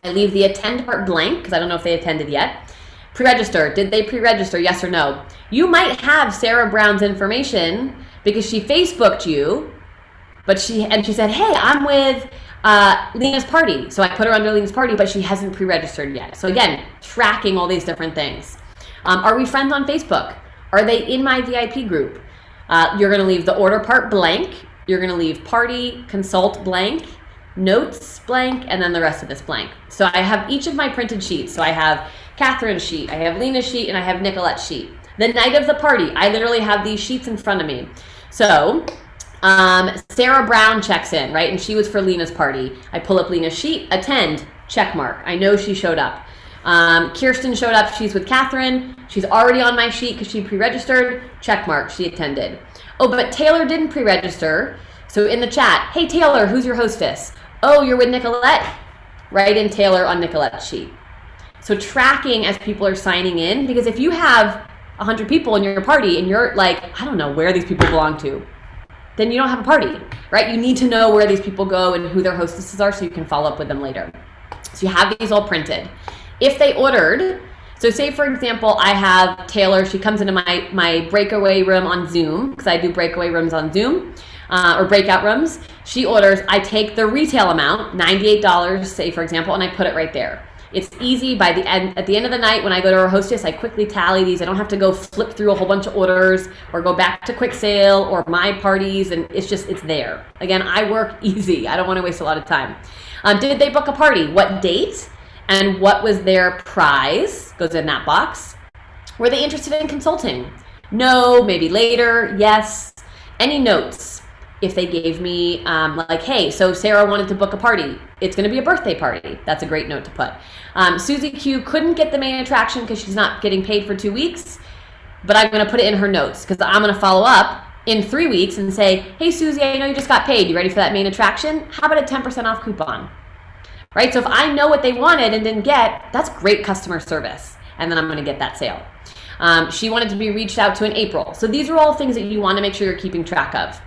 I leave the attend part blank because I don't know if they attended yet. Pre-register. Did they pre-register? Yes or no? You might have Sarah Brown's information because she Facebooked you, but she said, hey, I'm with Lena's party. So I put her under Lena's party, but she hasn't pre-registered yet. So again, tracking all these different things. Are we friends on Facebook? Are they in my VIP group? You're going to leave the order part blank. You're going to leave party, consult blank, notes blank, and then the rest of this blank. So I have each of my printed sheets. So I have Catherine's sheet, I have Lena's sheet, and I have Nicolette's sheet. The night of the party, I literally have these sheets in front of me. So Sarah Brown checks in, right? And she was for Lena's party. I pull up Lena's sheet, attend, check mark. I know she showed up. Kirsten showed up, she's with Catherine. She's already on my sheet because she pre-registered, check mark, she attended. Oh, but Taylor didn't pre-register. So in the chat, hey Taylor, who's your hostess? Oh, you're with Nicolette? Write in Taylor on Nicolette's sheet. So tracking as people are signing in, because if you have 100 people in your party and you're like, I don't know where these people belong to, then you don't have a party, right? You need to know where these people go and who their hostesses are so you can follow up with them later. So you have these all printed. If they ordered, so say for example, I have Taylor, she comes into my breakaway room on Zoom, because I do breakaway rooms on Zoom, or breakout rooms. She orders, I take the retail amount, $98, say for example, and I put it right there. It's easy. By the end, at the end of the night, when I go to our hostess, I quickly tally these. I don't have to go flip through a whole bunch of orders or go back to quick sale or my parties, and it's there. Again, I work easy. I don't want to waste a lot of time. Did they book a party? What date? And what was their prize? Goes in that box. Were they interested in consulting? No, maybe later, yes. Any notes? If they gave me like, hey, so Sarah wanted to book a party. It's going to be a birthday party. That's a great note to put. Susie Q couldn't get the main attraction because she's not getting paid for 2 weeks, but I'm going to put it in her notes because I'm going to follow up in 3 weeks and say, hey, Susie, I know you just got paid. You ready for that main attraction? How about a 10% off coupon? Right? So if I know what they wanted and didn't get, that's great customer service. And then I'm going to get that sale. She wanted to be reached out to in April. So these are all things that you want to make sure you're keeping track of.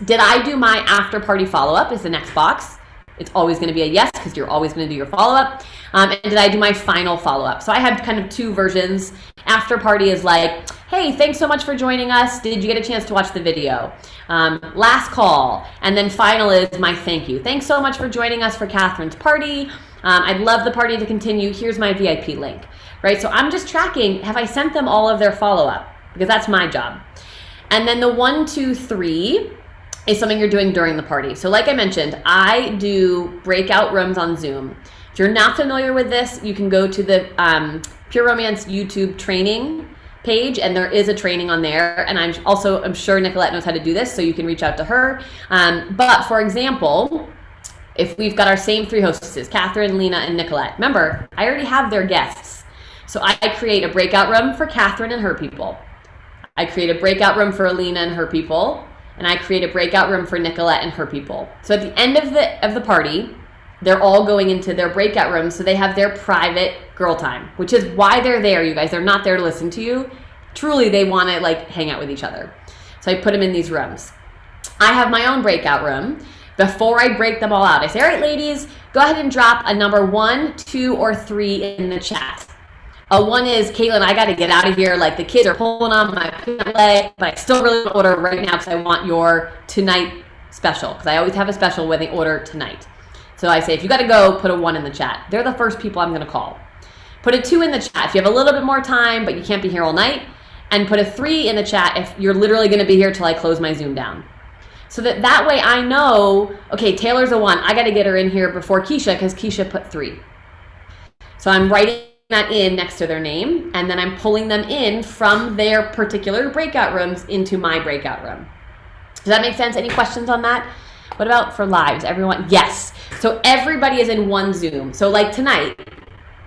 Did I do my after party follow-up is the next box. It's always going to be a yes because you're always going to do your follow-up. And did I do my final follow-up? So I have kind of 2 versions. After party is like, hey, thanks so much for joining us. Did you get a chance to watch the video? Last call. And then final is my thank you. Thanks so much for joining us for Catherine's party. I'd love the party to continue. Here's my VIP link. Right? So I'm just tracking, have I sent them all of their follow-up? Because that's my job. And then the 1, 2, 3 is something you're doing during the party. So like I mentioned, I do breakout rooms on Zoom. If you're not familiar with this, you can go to the Pure Romance YouTube training page, and there is a training on there. And I'm sure Nicolette knows how to do this, so you can reach out to her. But for example, if we've got our same 3 hostesses, Catherine, Lena, and Nicolette, remember, I already have their guests. So I create a breakout room for Catherine and her people. I create a breakout room for Lena and her people. And I create a breakout room for Nicolette and her people. So at the end of the party, they're all going into their breakout rooms, so they have their private girl time, which is why they're there, you guys. They're not there to listen to you. Truly, they want to like hang out with each other. So I put them in these rooms. I have my own breakout room. Before I break them all out, I say, all right, ladies, go ahead and drop a number 1, 2, or 3 in the chat. 1 is, Caitlin, I got to get out of here. Like the kids are pulling on my leg, but I still really want to order right now because I want your tonight special. Because I always have a special when they order tonight. So I say, if you got to go, put a 1 in the chat. They're the first people I'm going to call. Put a 2 in the chat if you have a little bit more time, but you can't be here all night. And put a 3 in the chat if you're literally going to be here till I close my Zoom down. So that way I know, okay, Taylor's a 1. I got to get her in here before Keisha because Keisha put 3. So I'm writing that in next to their name, and then I'm pulling them in from their particular breakout rooms into my breakout room. Does that make sense? Any questions on that? What about for lives? Everyone? Yes. So everybody is in one Zoom. So like tonight,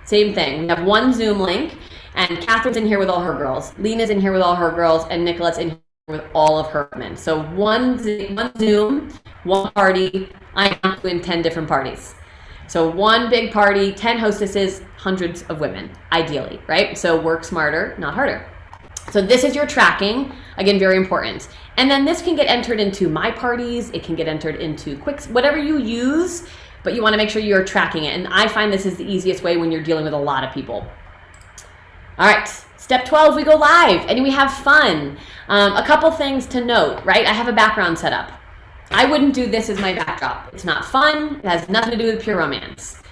Same thing. We have one Zoom link, and Catherine's in here with all her girls. Lena's in here with all her girls, and Nicolette's in here with all of her women. So one Zoom, one party. I am doing 10 different parties. So one big party, 10 hostesses, hundreds of women, ideally, right? So work smarter, not harder. So this is your tracking. Again, very important. And then this can get entered into my parties. It can get entered into Quicks, whatever you use, but you want to make sure you're tracking it. And I find this is the easiest way when you're dealing with a lot of people. All right, step 12, we go live and we have fun. A couple things to note, right? I have a background set up. I wouldn't do this as my backdrop. It's not fun. It has nothing to do with pure romance.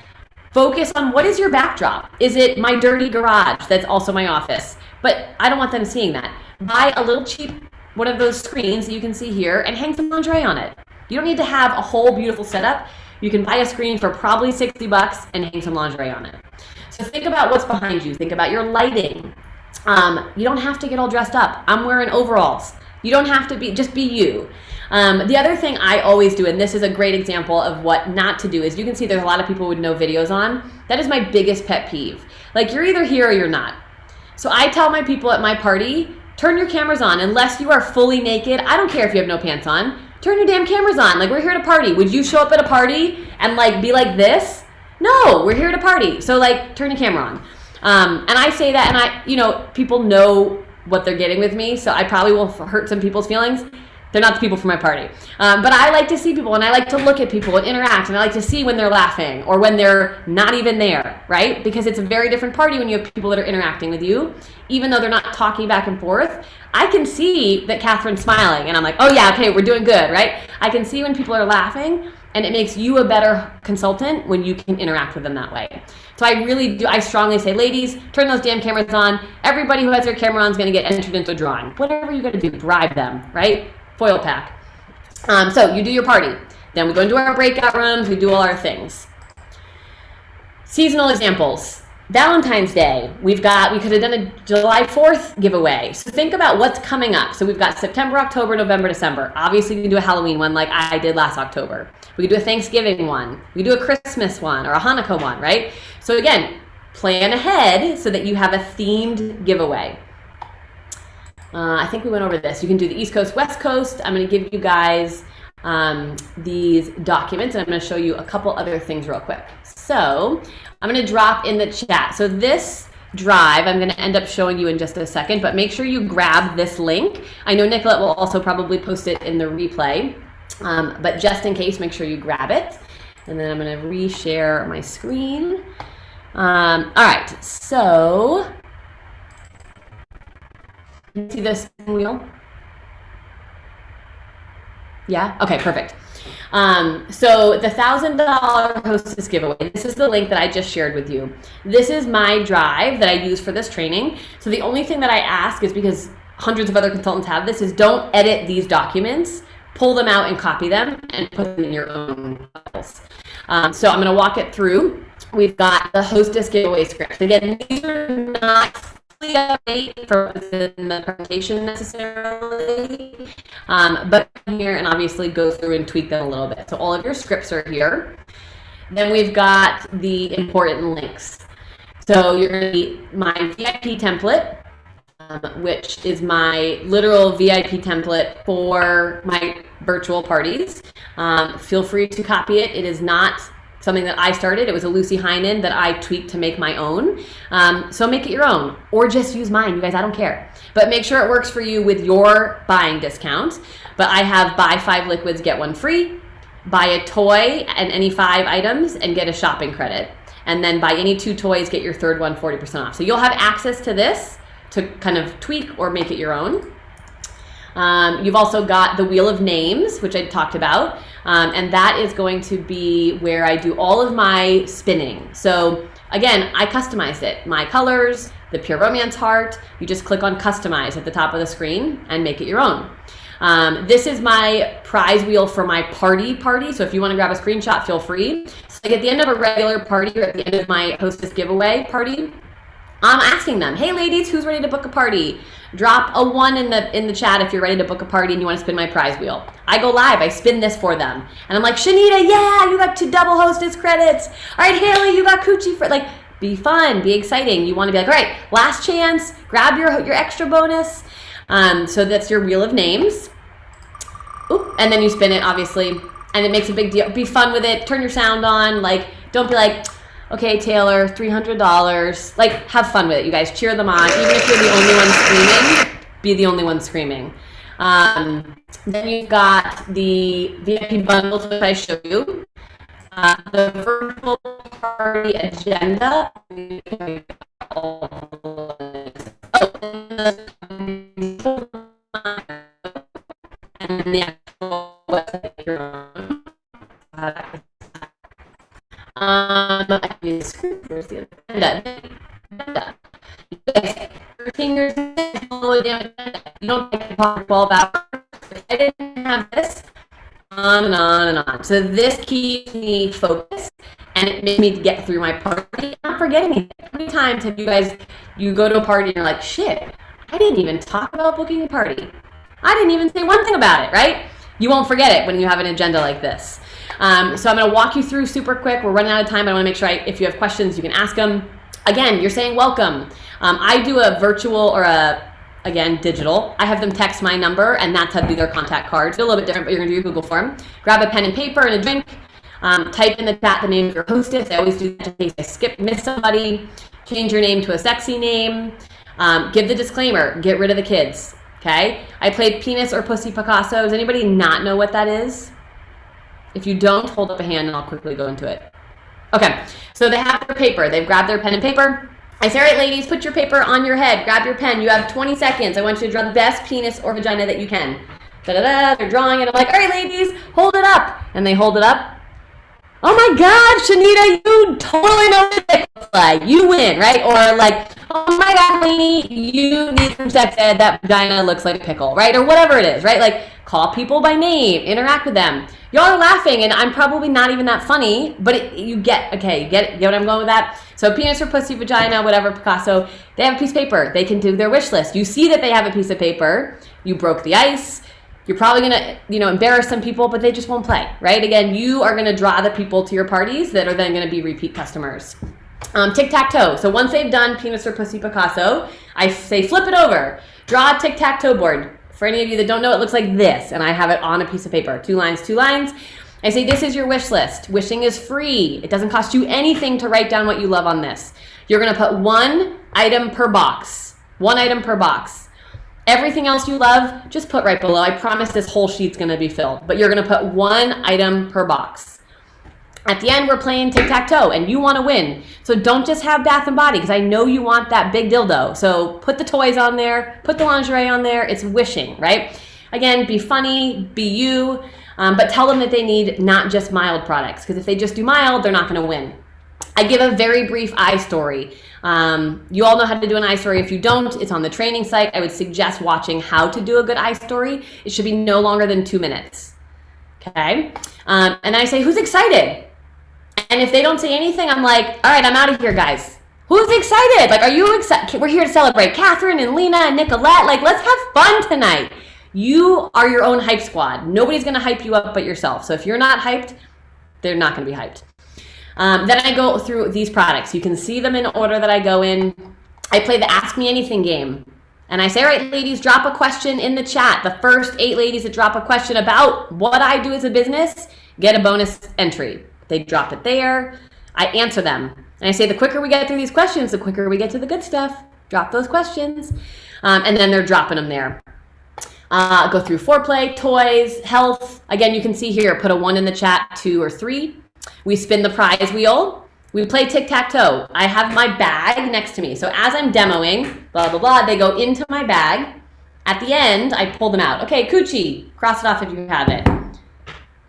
Focus on what is your backdrop. Is it my dirty garage that's also my office? But I don't want them seeing that. Buy a little cheap one of those screens that you can see here and hang some lingerie on it. You don't need to have a whole beautiful setup. You can buy a screen for probably $60 and hang some lingerie on it. So think about what's behind you. Think about your lighting. You don't have to get all dressed up. I'm wearing overalls. You don't have to be, just be you. The other thing I always do, and this is a great example of what not to do, is you can see there's a lot of people with no videos on. That is my biggest pet peeve. Like, you're either here or you're not. So I tell my people at my party, turn your cameras on. Unless you are fully naked, I don't care if you have no pants on. Turn your damn cameras on. Like, we're here to party. Would you show up at a party and like be like this? No, we're here to party. So like, turn your camera on. And I say that, and people know what they're getting with me, so I probably will hurt some people's feelings. They're not the people for my party. But I like to see people, and I like to look at people and interact, and I like to see when they're laughing or when they're not even there, right? Because it's a very different party when you have people that are interacting with you. Even though they're not talking back and forth, I can see that Catherine's smiling, and I'm like, oh yeah, okay, we're doing good, right? I can see when people are laughing, and it makes you a better consultant when you can interact with them that way. So I strongly say, ladies, turn those damn cameras on. Everybody who has their camera on is going to get entered into a drawing. Whatever you got to do, bribe them, right? Foil pack. So you do your party. Then we go into our breakout rooms. We do all our things. Seasonal examples. Valentine's Day. We could have done a July 4th giveaway. So think about what's coming up. So we've got September, October, November, December. Obviously, we can do a Halloween one like I did last October. We could do a Thanksgiving one. We could do a Christmas one or a Hanukkah one, right? So again, plan ahead so that you have a themed giveaway. I think we went over this. You can do the East Coast, West Coast. I'm going to give you guys these documents, and I'm going to show you a couple other things real quick. So I'm going to drop in the chat. So this drive I'm going to end up showing you in just a second, but make sure you grab this link. I know Nicolette will also probably post it in the replay, but just in case, make sure you grab it. And then I'm going to reshare my screen. All right, so you see this wheel? Yeah? Okay, perfect. So the $1,000 hostess giveaway, this is the link that I just shared with you. This is my drive that I use for this training. So the only thing that I ask is, because hundreds of other consultants have this, is don't edit these documents. Pull them out and copy them and put them in your own files. So I'm going to walk it through. We've got the hostess giveaway script. Again, these are not fully updated for within the presentation necessarily, but here and obviously go through and tweak them a little bit. So all of your scripts are here. Then we've got the important links. So you're going to need my VIP template, which is my literal VIP template for my virtual parties. Feel free to copy it. It is not something that I started. It was a Lucy Heinen that I tweaked to make my own. So make it your own, or just use mine. You guys, I don't care. But make sure it works for you with your buying discount. But I have buy 5 liquids, get 1 free. Buy a toy and any 5 items and get a shopping credit. And then buy any 2 toys, get your third one 40% off. So you'll have access to this to kind of tweak or make it your own. You've also got the Wheel of Names, which I talked about, and that is going to be where I do all of my spinning. So again, I customized it. My colors, the Pure Romance heart, you just click on Customize at the top of the screen and make it your own. This is my prize wheel for my party. So if you want to grab a screenshot, feel free. So like at the end of a regular party or at the end of my hostess giveaway party, I'm asking them, hey ladies, who's ready to book a party? Drop a 1 in the chat if you're ready to book a party and you want to spin my prize wheel. I go live, I spin this for them. And I'm like, Shanita, yeah, you got 2 double hostess credits. All right, Haley, you got coochie for, like, be fun, be exciting. You want to be like, all right, last chance, grab your extra bonus. So that's your wheel of names. Oop, and then you spin it, obviously, and it makes a big deal. Be fun with it. Turn your sound on. Like, don't be like, okay, Taylor, $300. Like, have fun with it. You guys cheer them on. Even if you're the only one screaming, be the only one screaming. Then you've got the VIP bundles, which I show you. The virtual party agenda. And the actual website you're on. Where's the agenda? 13 years you don't take 12 hours. If I didn't have this, on and on and on. So this keeps me focused, and it makes me get through my party. I'm not forgetting it. How many times have you go to a party and you're like, shit, I didn't even talk about booking a party. I didn't even say one thing about it, right? You won't forget it when you have an agenda like this. So I'm going to walk you through super quick. We're running out of time. I want to make sure if you have questions, you can ask them. Again, you're saying welcome. I do a virtual or again, digital. I have them text my number, and that's how to do their contact cards. It's a little bit different, but you're going to do a Google form. Grab a pen and paper and a drink. Type in the chat the name of your hostess. I always do that in case I miss somebody. Change your name to a sexy name. Give the disclaimer. Get rid of the kids. Okay? I played Penis or Pussy Picasso. Does anybody not know what that is? If you don't, hold up a hand and I'll quickly go into it. Okay, so they have their paper. They've grabbed their pen and paper. I say, all right, ladies, put your paper on your head. Grab your pen. You have 20 seconds. I want you to draw the best penis or vagina that you can. Da-da-da, they're drawing it. I'm like, all right, ladies, hold it up. And they hold it up. Oh my God, Shanita, you totally know what it looks like. You win, right? Or like, oh my God, Lainey, you need some sex ed. That vagina looks like a pickle, right? Or whatever it is, right? Like, call people by name, interact with them. Y'all are laughing, and I'm probably not even that funny, but you get what I'm going with that? So penis or pussy, vagina, whatever, Picasso, they have a piece of paper. They can do their wish list. You see that they have a piece of paper. You broke the ice. You're probably going to, embarrass some people, but they just won't play, right? Again, you are going to draw the people to your parties that are then going to be repeat customers. Tic-tac-toe. So once they've done penis or pussy, Picasso, I say flip it over. Draw a tic-tac-toe board. For any of you that don't know, it looks like this, and I have it on a piece of paper. 2 lines, 2 lines. I say this is your wish list. Wishing is free. It doesn't cost you anything to write down what you love on this. You're going to put 1 item per box. 1 item per box. Everything else you love, just put right below. I promise this whole sheet's going to be filled, but you're going to put 1 item per box. At the end, we're playing tic-tac-toe, and you want to win. So don't just have Bath and Body, because I know you want that big dildo. So put the toys on there, put the lingerie on there. It's wishing, right? Again, be funny, be you, but tell them that they need not just mild products, because if they just do mild, they're not going to win. I give a very brief eye story. You all know how to do an eye story. If you don't, it's on the training site. I would suggest watching how to do a good eye story. It should be no longer than 2 minutes. Okay? And I say, who's excited? And if they don't say anything, I'm like, all right, I'm out of here, guys. Who's excited? Like, are you excited? We're here to celebrate Catherine and Lena and Nicolette. Like, let's have fun tonight. You are your own hype squad. Nobody's going to hype you up but yourself. So if you're not hyped, they're not going to be hyped. Then I go through these products. You can see them in order that I go in. I play the Ask Me Anything game. And I say, all right, ladies, drop a question in the chat. The first 8 ladies that drop a question about what I do as a business get a bonus entry. They drop it there. I answer them. And I say, the quicker we get through these questions, the quicker we get to the good stuff. Drop those questions. And then they're dropping them there. Go through foreplay, toys, health. Again, you can see here, put a 1 in the chat, 2 or 3. We spin the prize wheel. We play tic-tac-toe. I have my bag next to me. So as I'm demoing, blah, blah, blah, they go into my bag. At the end, I pull them out. Okay, coochie. Cross it off if you have it.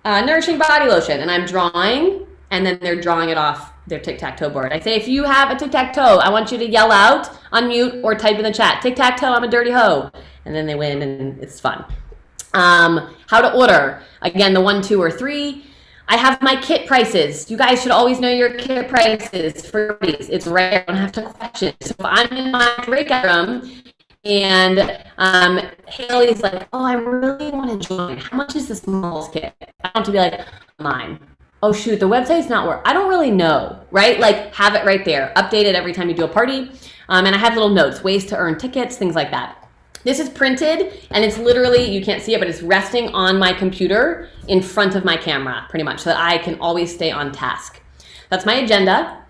Nourishing body lotion. And I'm drawing, and then they're drawing it off their tic-tac-toe board. I say, if you have a tic-tac-toe, I want you to yell out, unmute, or type in the chat, tic-tac-toe, I'm a dirty hoe. And then they win, and it's fun. How to order. Again, the 1, 2, or 3. I have my kit prices. You guys should always know your kit prices for these. It's rare. I don't have to question. So I'm in my breakout room, and Haley's like, oh, I really want to join. How much is the smallest kit? I want to be like, mine. oh shoot, the website's not working. I don't really know, right? Like have it right there. Update it every time you do a party. And I have little notes, ways to earn tickets, things like that. This is printed and it's literally, you can't see it, but it's resting on my computer in front of my camera pretty much so that I can always stay on task. That's my agenda.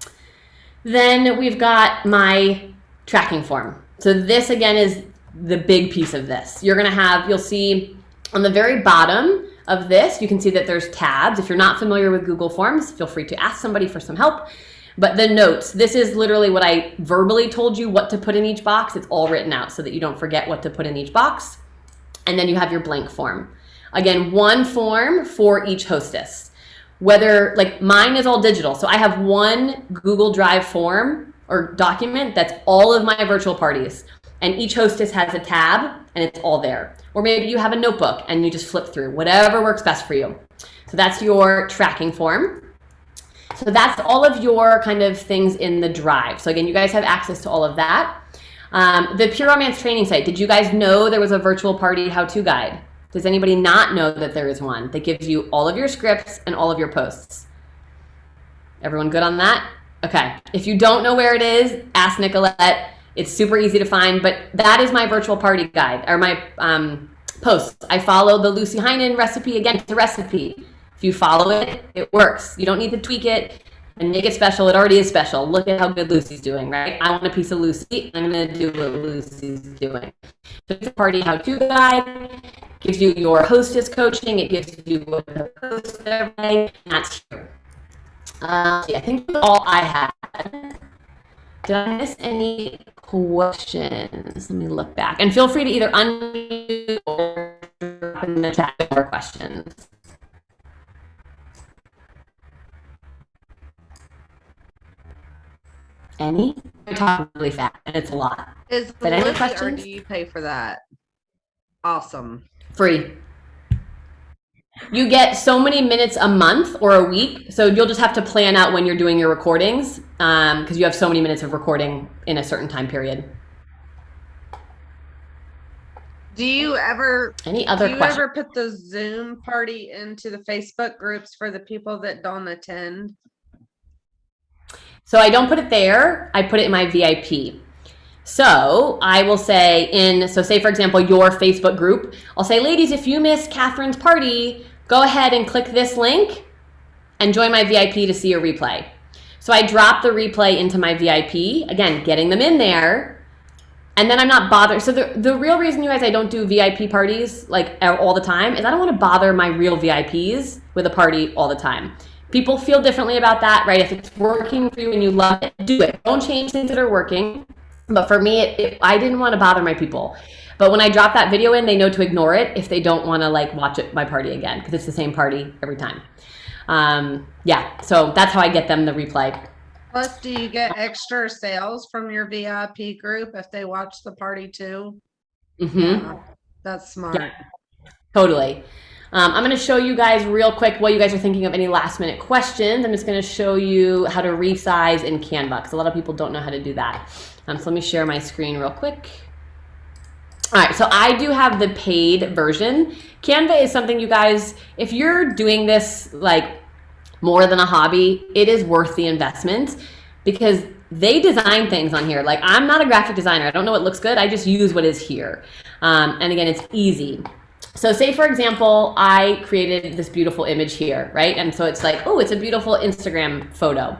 Then we've got my tracking form. So this again is the big piece of this. You're gonna have, you'll see on the very bottom of this, you can see that there's tabs. If you're not familiar with Google Forms, feel free to ask somebody for some help. But the notes, this is literally what I verbally told you what to put in each box. It's all written out so that you don't forget what to put in each box. And then you have your blank form. Again, one form for each hostess. Whether, like mine is all digital. So I have one Google Drive form or document that's all of my virtual parties. And each hostess has a tab and it's all there. Or maybe you have a notebook and you just flip through, whatever works best for you. So that's your tracking form. So that's all of your kind of things in the drive. So again, you guys have access to all of that. The Pure Romance training site, did you guys know there was a virtual party how-to guide? Does anybody not know that there is one that gives you all of your scripts and all of your posts? Everyone good on that? Okay. If you don't know where it is, ask Nicolette. It's super easy to find, but that is my virtual party guide, or my posts. I follow the Lucy Heinen recipe. Again, it's a recipe. If you follow it, it works. You don't need to tweak it and make it special. It already is special. Look at how good Lucy's doing, right? I want a piece of Lucy. I'm going to do what Lucy's doing. So it's a party how-to guide. Gives you your hostess coaching. It gives you what to post every day. And that's here. I think that's all I had. Did I miss any questions? Let me look back. And feel free to either unmute or drop in the chat with more questions. Any? I talk really fast, and it's a lot. Is But any Lucy, or questions? do you pay for that? Awesome. Free. You get so many minutes a month or a week, so you'll just have to plan out when you're doing your recordings, because you have so many minutes of recording in a certain time period. Do you ever Any other do you questions? ever put the Zoom party into the Facebook groups for the people that don't attend? So I don't put it there. I put it in my VIP. So I will say so say for example, your Facebook group, I'll say, ladies, if you missed Catherine's party, go ahead and click this link and join my VIP to see a replay. So I drop the replay into my VIP, again, getting them in there, and then I'm not bothered. So the real reason, you guys, I don't do VIP parties like all the time is I don't want to bother my real VIPs with a party all the time. People feel differently about that, right? If it's working for you and you love it, do it. Don't change things that are working. But for me, I didn't want to bother my people. But when I drop that video in, they know to ignore it if they don't want to like watch my party again, because it's the same party every time. Yeah, so that's how I get them the replay. Plus, do you get extra sales from your VIP group if they watch the party too? Mm-hmm. Yeah, that's smart. Yeah, totally. I'm going to show you guys real quick what you guys are thinking of any last minute questions. I'm just going to show you how to resize in Canva, because a lot of people don't know how to do that. So let me share my screen real quick. All right, so I do have the paid version. Canva is something, you guys, if you're doing this like more than a hobby, it is worth the investment, because they design things on here. Like, I'm not a graphic designer. I don't know what looks good. I just use what is here. And again, it's easy. So say, for example, I created this beautiful image here, right? And so it's like, oh, it's a beautiful Instagram photo.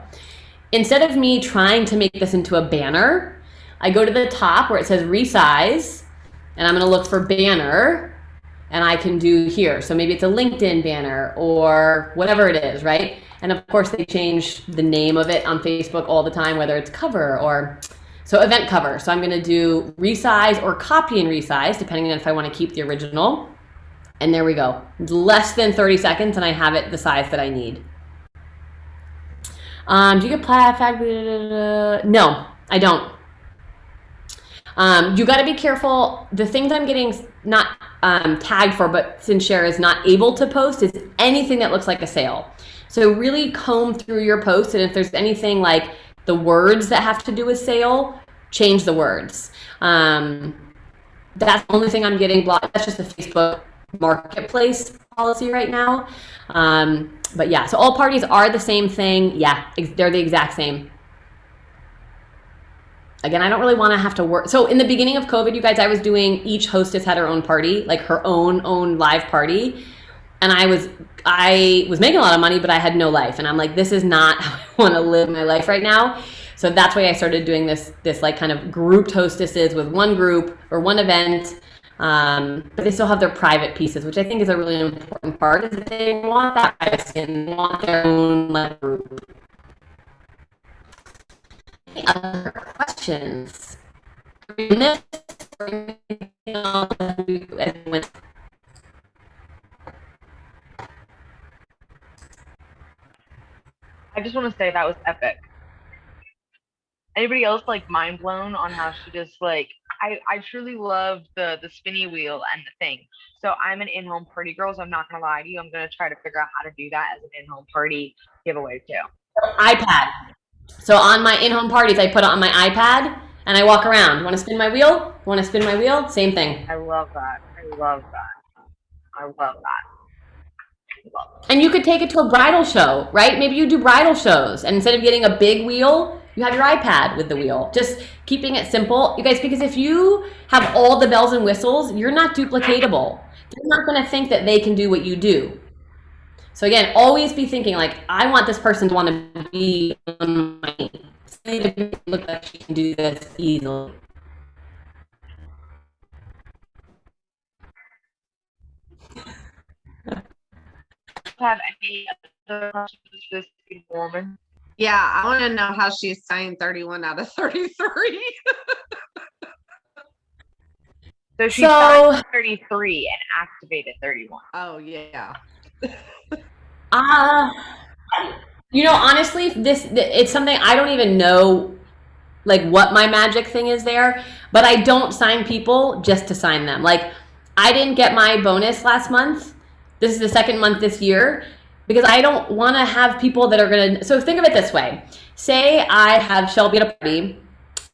Instead of me trying to make this into a banner, I go to the top where it says resize, and I'm gonna look for banner, and I can do here. So maybe it's a LinkedIn banner or whatever it is, right? And of course they change the name of it on Facebook all the time, whether it's cover or, so event cover. So I'm gonna do resize or copy and resize, depending on if I wanna keep the original. And there we go. Less than 30 seconds and I have it the size that I need. Do you get plaid? No, I don't. You got to be careful. The things I'm getting not tagged for, but Sinshare is not able to post, is anything that looks like a sale. So really comb through your posts, and if there's anything like the words that have to do with sale, change the words. That's the only thing I'm getting blocked. That's just the Facebook marketplace policy right now. But yeah, so all parties are the same thing. Yeah, they're the exact same. Again, I don't really want to have to work. So in the beginning of COVID, you guys, I was doing, each hostess had her own party, like her own live party. And I was making a lot of money, but I had no life. And I'm like, this is not how I want to live my life right now. So that's why I started doing this like kind of grouped hostesses with one group or one event. But they still have their private pieces, which I think is a really important part, is that they want that privacy and they want their own like group. Any other questions? I just want to say that was epic. Anybody else like mind blown on how she just like, I truly love the spinny wheel and the thing. So I'm an in-home party girl, so I'm not gonna lie to you. I'm gonna try to figure out how to do that as an in-home party giveaway too. iPad. So on my in-home parties, I put it on my iPad and I walk around. Want to spin my wheel? Want to spin my wheel? Same thing. I love that. I love that. I love that. And you could take it to a bridal show, right? Maybe you do bridal shows, and instead of getting a big wheel, you have your iPad with the wheel. Just keeping it simple, you guys, because if you have all the bells and whistles, you're not duplicatable. They're not going to think that they can do what you do. So again, always be thinking like, I want this person to want to be on my team. Look like she can do this easily. Have any other questions for this woman? Yeah, I want to know how she signed 31 out of 33. So she signed 33 and activated 31. Oh yeah. You know, honestly, it's something I don't even know, like what my magic thing is there, but I don't sign people just to sign them. Like, I didn't get my bonus last month. This is the second month this year, because I don't want to have people that are going to, so think of it this way. Say I have Shelby at a party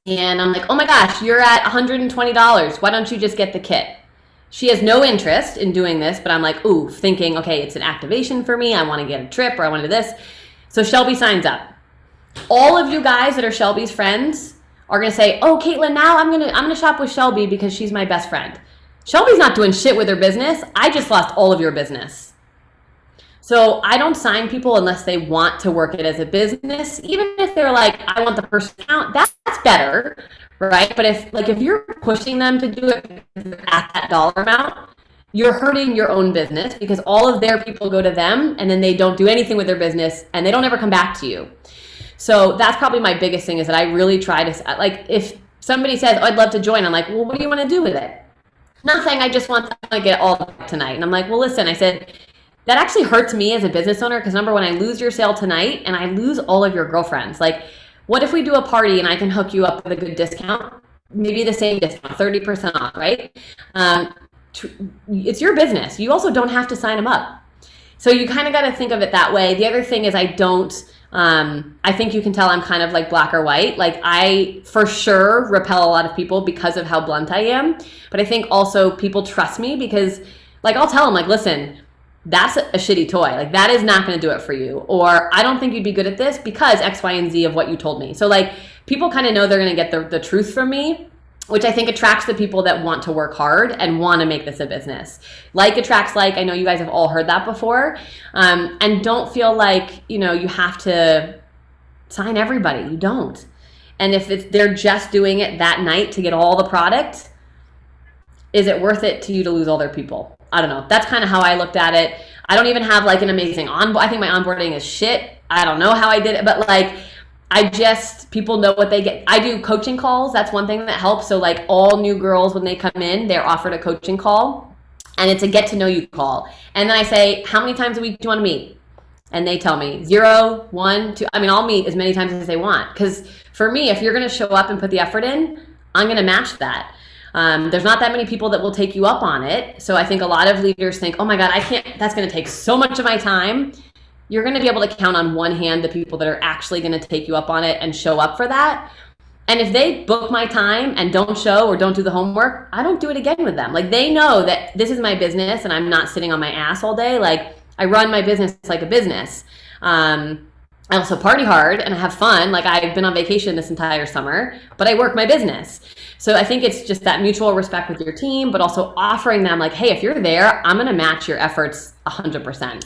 and I'm like, oh my gosh, you're at $120. Why don't you just get the kit? She has no interest in doing this, but I'm like, ooh, thinking, okay, it's an activation for me. I want to get a trip, or I want to do this. So Shelby signs up. All of you guys that are Shelby's friends are going to say, oh, Caitlin, now I'm going to shop with Shelby because she's my best friend. Shelby's not doing shit with her business. I just lost all of your business. So I don't sign people unless they want to work it as a business. Even if they're like, I want the person count, that's better, right? But if you're pushing them to do it at that dollar amount, you're hurting your own business, because all of their people go to them and then they don't do anything with their business and they don't ever come back to you. So that's probably my biggest thing, is that I really try to, like, if somebody says, oh, I'd love to join, I'm like, well, what do you want to do with it? Nothing, I just want to get all tonight. And I'm like, well, listen, I said, that actually hurts me as a business owner, because number one, I lose your sale tonight and I lose all of your girlfriends. Like, what if we do a party and I can hook you up with a good discount? Maybe the same discount, 30% off, right? It's your business. You also don't have to sign them up. So you kind of got to think of it that way. The other thing is, I think you can tell I'm kind of like black or white. Like, I for sure repel a lot of people because of how blunt I am. But I think also people trust me because, like, I'll tell them, like, listen, that's a shitty toy. Like, that is not going to do it for you. Or I don't think you'd be good at this because X, Y, and Z of what you told me. So, like, people kind of know they're going to get the truth from me, which I think attracts the people that want to work hard and want to make this a business. Like attracts like. I know you guys have all heard that before. And don't feel like, you have to sign everybody. You don't. And if they're just doing it that night to get all the product, is it worth it to you to lose all their people? I don't know. That's kind of how I looked at it. I don't even have like an amazing I think my onboarding is shit. I don't know how I did it, but like, people know what they get. I do coaching calls. That's one thing that helps. So like, all new girls, when they come in, they're offered a coaching call, and it's a get to know you call. And then I say, how many times a week do you want to meet? And they tell me 0, 1, 2. I mean, I'll meet as many times as they want. Because for me, if you're going to show up and put the effort in, I'm going to match that. There's not that many people that will take you up on it. So I think a lot of leaders think, oh my God, that's going to take so much of my time. You're going to be able to count on one hand the people that are actually going to take you up on it and show up for that. And if they book my time and don't show or don't do the homework, I don't do it again with them. Like, they know that this is my business and I'm not sitting on my ass all day. Like, I run my business like a business. I also party hard and I have fun. Like, I've been on vacation this entire summer, but I work my business. So I think it's just that mutual respect with your team, but also offering them like, hey, if you're there, I'm going to match your efforts 100%.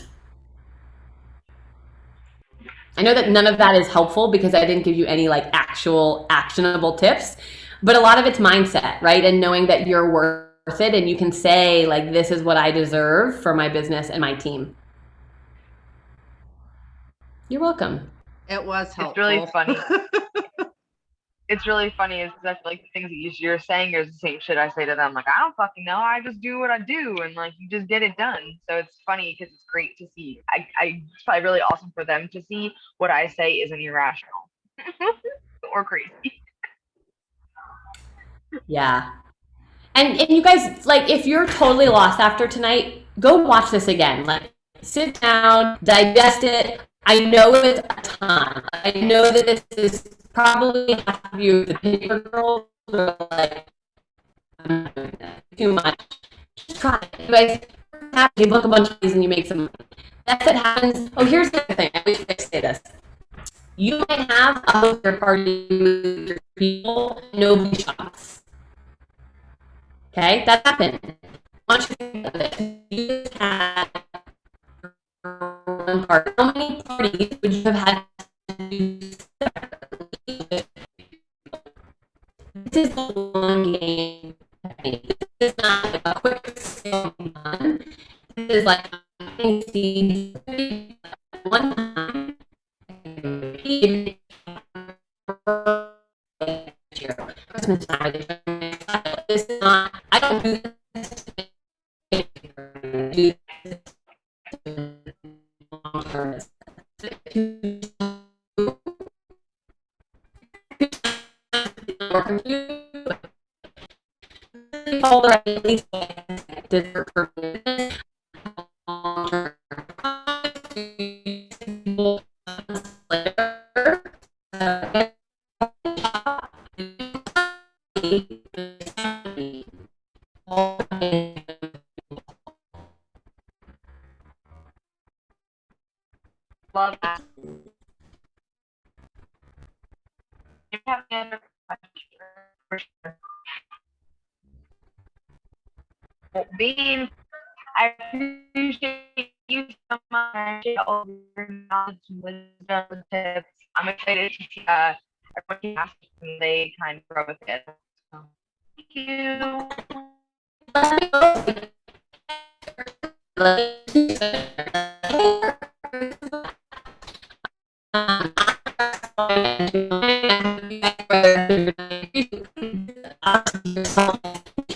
I know that none of that is helpful because I didn't give you any like actual actionable tips, but a lot of it's mindset, right? And knowing that you're worth it and you can say like, this is what I deserve for my business and my team. You're welcome. It was helpful. It's really funny. It's really funny is because I feel like the things that you're saying is the same shit I say to them. Like, I don't fucking know. I just do what I do. And like, you just get it done. So it's funny because it's great to see. It's probably really awesome for them to see what I say isn't irrational or crazy. Yeah. And you guys, like, if you're totally lost after tonight, go watch this again. Like, sit down, digest it. I know it's a ton. I know that this is probably half of you, the paper girls, are like, I'm not doing that. Too much. Just try it. You guys, you book a bunch of these and you make some money. That's what happens. Oh, here's the other thing. I wish I say this. You might have a host your party with your people, nobody shops. Okay, that happened. Once you think of it, you just had one party. How many parties would you have had to do separately? This is a long game. This is not like a quick sale done. This is like one time. Christmas time. This is not. I don't do this. Love that. If you have any other questions, for sure. Well, Bean, I appreciate you so much. All your knowledge and wisdom and tips. I'm excited to see everyone can ask and they kind of grow with it. So, thank you.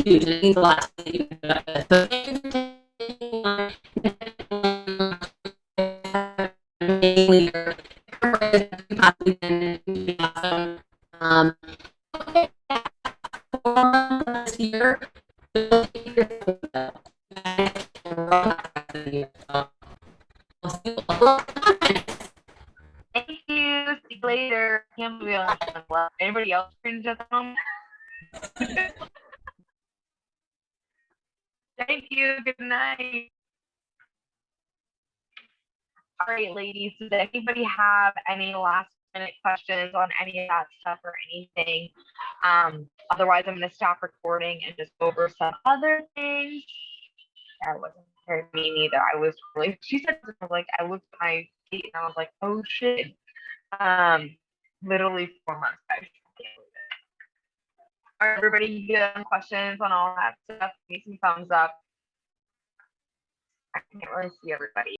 Huge. It means a lot to you. Thank you. See you later. Can't believe I'm left. Anybody else cringe at the moment? Thank you. Good night. All right, ladies. Does anybody have any last minute questions on any of that stuff or anything? Otherwise, I'm going to stop recording and just go over some other things. That wasn't for me neither. I was really, she said, like, I looked at my feet and I was like, oh shit. Literally 4 months, guys. All right, everybody, you get some questions on all that stuff. Give me some thumbs up. I can't really see everybody.